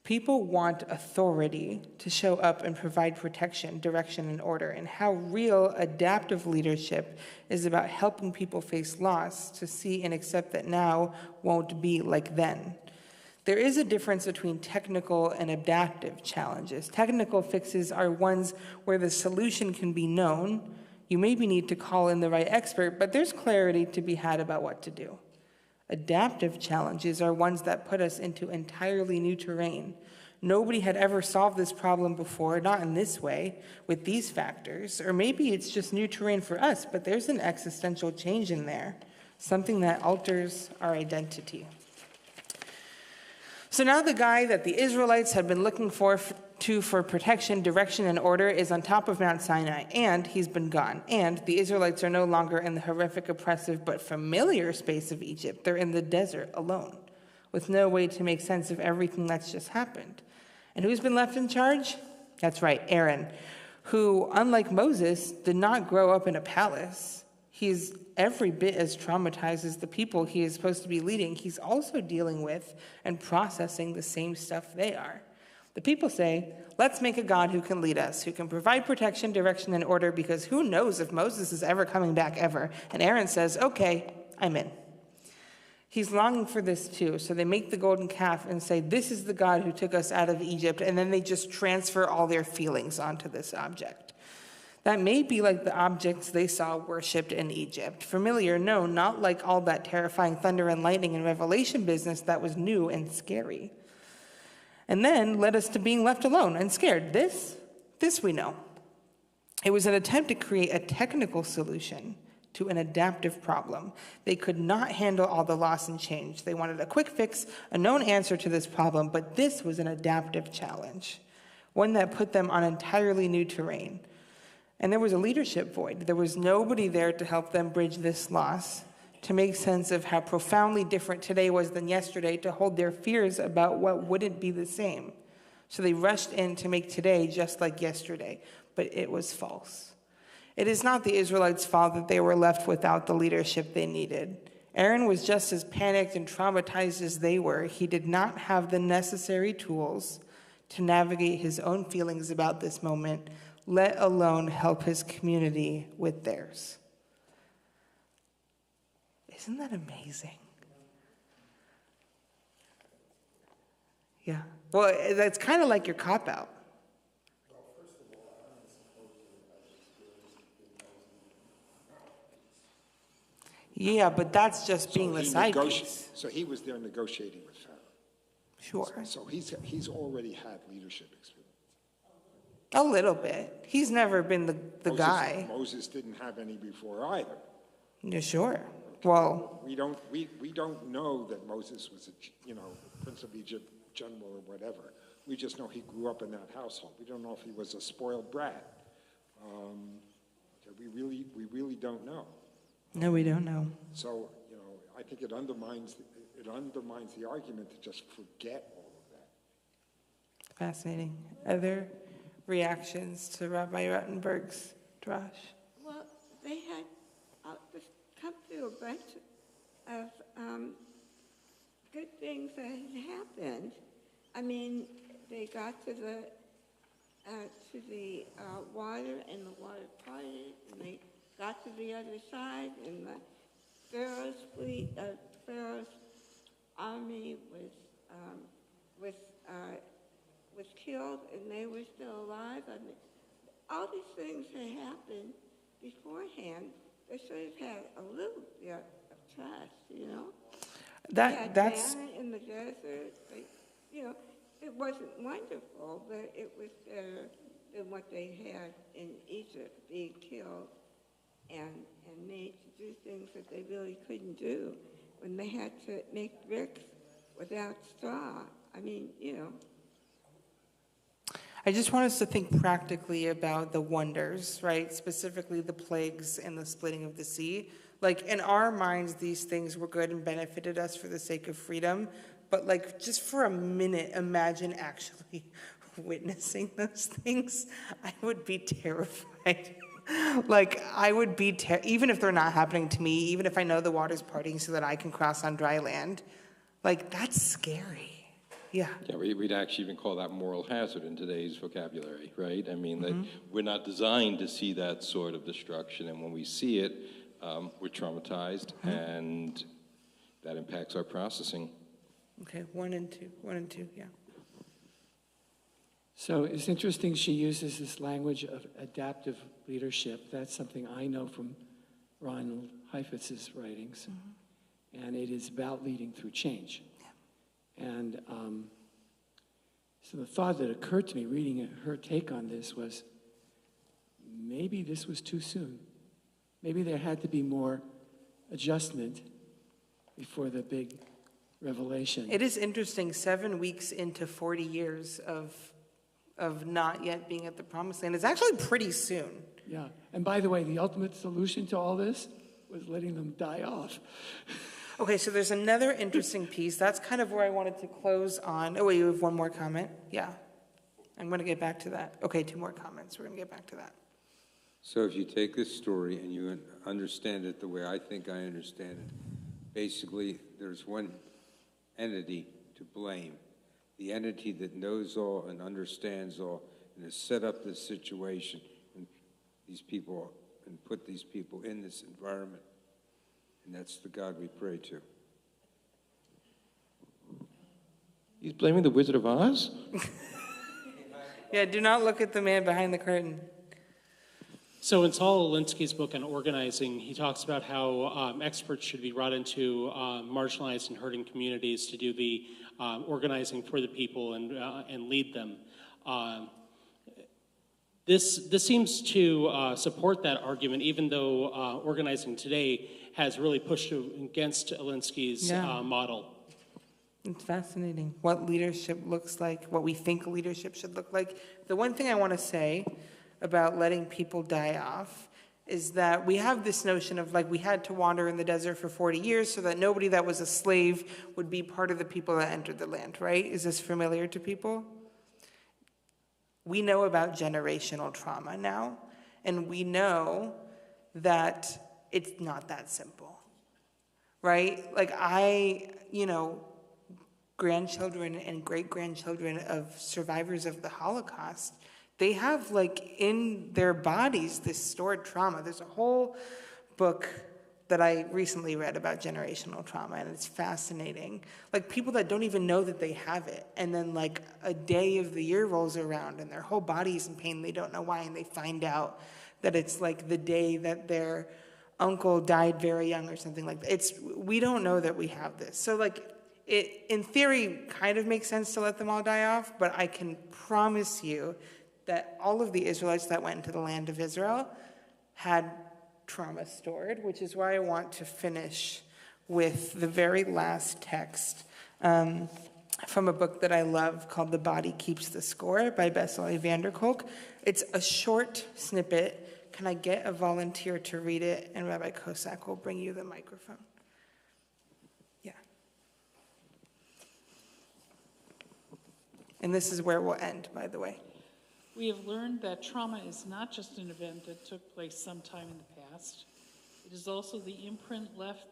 People want authority to show up and provide protection, direction, and order, and how real adaptive leadership is about helping people face loss to see and accept that now won't be like then. There is a difference between technical and adaptive challenges. Technical fixes are ones where the solution can be known. You maybe need to call in the right expert, but there's clarity to be had about what to do. Adaptive challenges are ones that put us into entirely new terrain. Nobody had ever solved this problem before, not in this way, with these factors, or maybe it's just new terrain for us, but there's an existential change in there, something that alters our identity. So now the guy that the Israelites had been looking for protection, direction, and order is on top of Mount Sinai, and he's been gone. And the Israelites are no longer in the horrific, oppressive, but familiar space of Egypt. They're in the desert alone, with no way to make sense of everything that's just happened. And who's been left in charge? That's right, Aaron, who, unlike Moses, did not grow up in a palace. He's every bit as traumatized as the people he is supposed to be leading. He's also dealing with and processing the same stuff they are. The people say, let's make a God who can lead us, who can provide protection, direction, and order, because who knows if Moses is ever coming back ever. And Aaron says, okay, I'm in. He's longing for this too, so they make the golden calf and say, this is the God who took us out of Egypt, and then they just transfer all their feelings onto this object. That may be like the objects they saw worshipped in Egypt. Familiar, no, not like all that terrifying thunder and lightning and Revelation business that was new and scary. And then led us to being left alone and scared. This we know. It was an attempt to create a technical solution to an adaptive problem. They could not handle all the loss and change. They wanted a quick fix, a known answer to this problem, but this was an adaptive challenge, one that put them on entirely new terrain. And there was a leadership void. There was nobody there to help them bridge this loss, to make sense of how profoundly different today was than yesterday, to hold their fears about what wouldn't be the same. So they rushed in to make today just like yesterday, but it was false. It is not the Israelites' fault that they were left without the leadership they needed. Aaron was just as panicked and traumatized as they were. He did not have the necessary tools to navigate his own feelings about this moment, let alone help his community with theirs. Isn't that amazing? Yeah. Well, that's kind of like your cop-out. Yeah, but that's just being the side piece. So he was there negotiating with Pharaoh. Sure. So he's already had leadership experience. A little bit. He's never been the guy. Moses didn't have any before either. Yeah, sure. Well, we don't know that Moses was a Prince of Egypt general or whatever. We just know he grew up in that household. We don't know if he was a spoiled brat. We really don't know. No, we don't know. So I think it undermines the argument to just forget all of that. Fascinating. Other reactions to Rabbi Rottenberg's drash? Well, they had come through a bunch of good things that had happened. I mean, they got to the water, and the water parted, and they got to the other side, and the Pharaoh's fleet, Pharaoh's army was killed, and they were still alive. I mean, all these things had happened beforehand. They should have had a little bit of trust, you know. That's manna in the desert. It wasn't wonderful, but it was better than what they had in Egypt, being killed and made to do things that they really couldn't do when they had to make bricks without straw. I mean, I just want us to think practically about the wonders, right? Specifically the plagues and the splitting of the sea. Like, in our minds, these things were good and benefited us for the sake of freedom. But, like, just for a minute, imagine actually witnessing those things. I would be terrified. Like, I would be, even if they're not happening to me, even if I know the water's parting so that I can cross on dry land, like, that's scary. Yeah. Yeah, we'd actually even call that moral hazard in today's vocabulary, right? I mean, that we're not designed to see that sort of destruction, and when we see it, we're traumatized, and that impacts our processing. Okay, 1 and 2, yeah. So it's interesting she uses this language of adaptive leadership. That's something I know from Ronald Heifetz's writings. And it is about leading through change. And so the thought that occurred to me reading her take on this was, maybe this was too soon. Maybe there had to be more adjustment before the big revelation. It is interesting, 7 weeks into 40 years of not yet being at the promised land. It's actually pretty soon. Yeah, and by the way, the ultimate solution to all this was letting them die off. Okay, so there's another interesting piece. That's kind of where I wanted to close on. Oh, wait, you have one more comment? Yeah. I'm going to get back to that. Okay, 2 more comments. We're going to get back to that. So if you take this story and you understand it the way I think I understand it, basically there's one entity to blame, the entity that knows all and understands all and has set up this situation and these people and put these people in this environment. And that's the God we pray to. He's blaming the Wizard of Oz? Yeah, do not look at the man behind the curtain. So in Saul Alinsky's book on organizing, he talks about how experts should be brought into marginalized and hurting communities to do the organizing for the people and lead them. This seems to support that argument, even though organizing today has really pushed against Alinsky's model. It's fascinating what leadership looks like, what we think leadership should look like. The one thing I want to say about letting people die off is that we have this notion of, like, we had to wander in the desert for 40 years so that nobody that was a slave would be part of the people that entered the land, right? Is this familiar to people? We know about generational trauma now, and we know that it's not that simple, right? Like, grandchildren and great-grandchildren of survivors of the Holocaust, they have, like, in their bodies this stored trauma. There's a whole book that I recently read about generational trauma, and it's fascinating. Like, people that don't even know that they have it, and then, like, a day of the year rolls around, and their whole body is in pain, they don't know why, and they find out that it's, like, the day that their uncle died very young or something like that. We don't know that we have this. So, like, it, in theory, kind of makes sense to let them all die off, but I can promise you that all of the Israelites that went into the land of Israel had trauma stored, which is why I want to finish with the very last text from a book that I love called The Body Keeps the Score by Bessel van der Kolk. It's a short snippet. Can I get a volunteer to read it? And Rabbi Kosak will bring you the microphone. Yeah. And this is where we'll end, by the way. We have learned that trauma is not just an event that took place sometime in the past. It is also the imprint left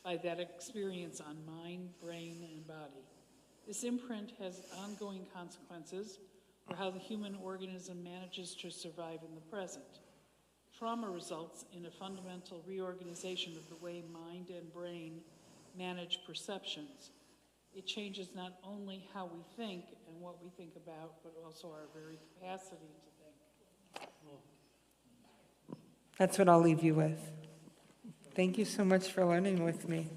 by that experience on mind, brain, and body. This imprint has ongoing consequences for how the human organism manages to survive in the present. Trauma results in a fundamental reorganization of the way mind and brain manage perceptions. It changes not only how we think and what we think about, but also our very capacity to think. That's what I'll leave you with. Thank you so much for learning with me.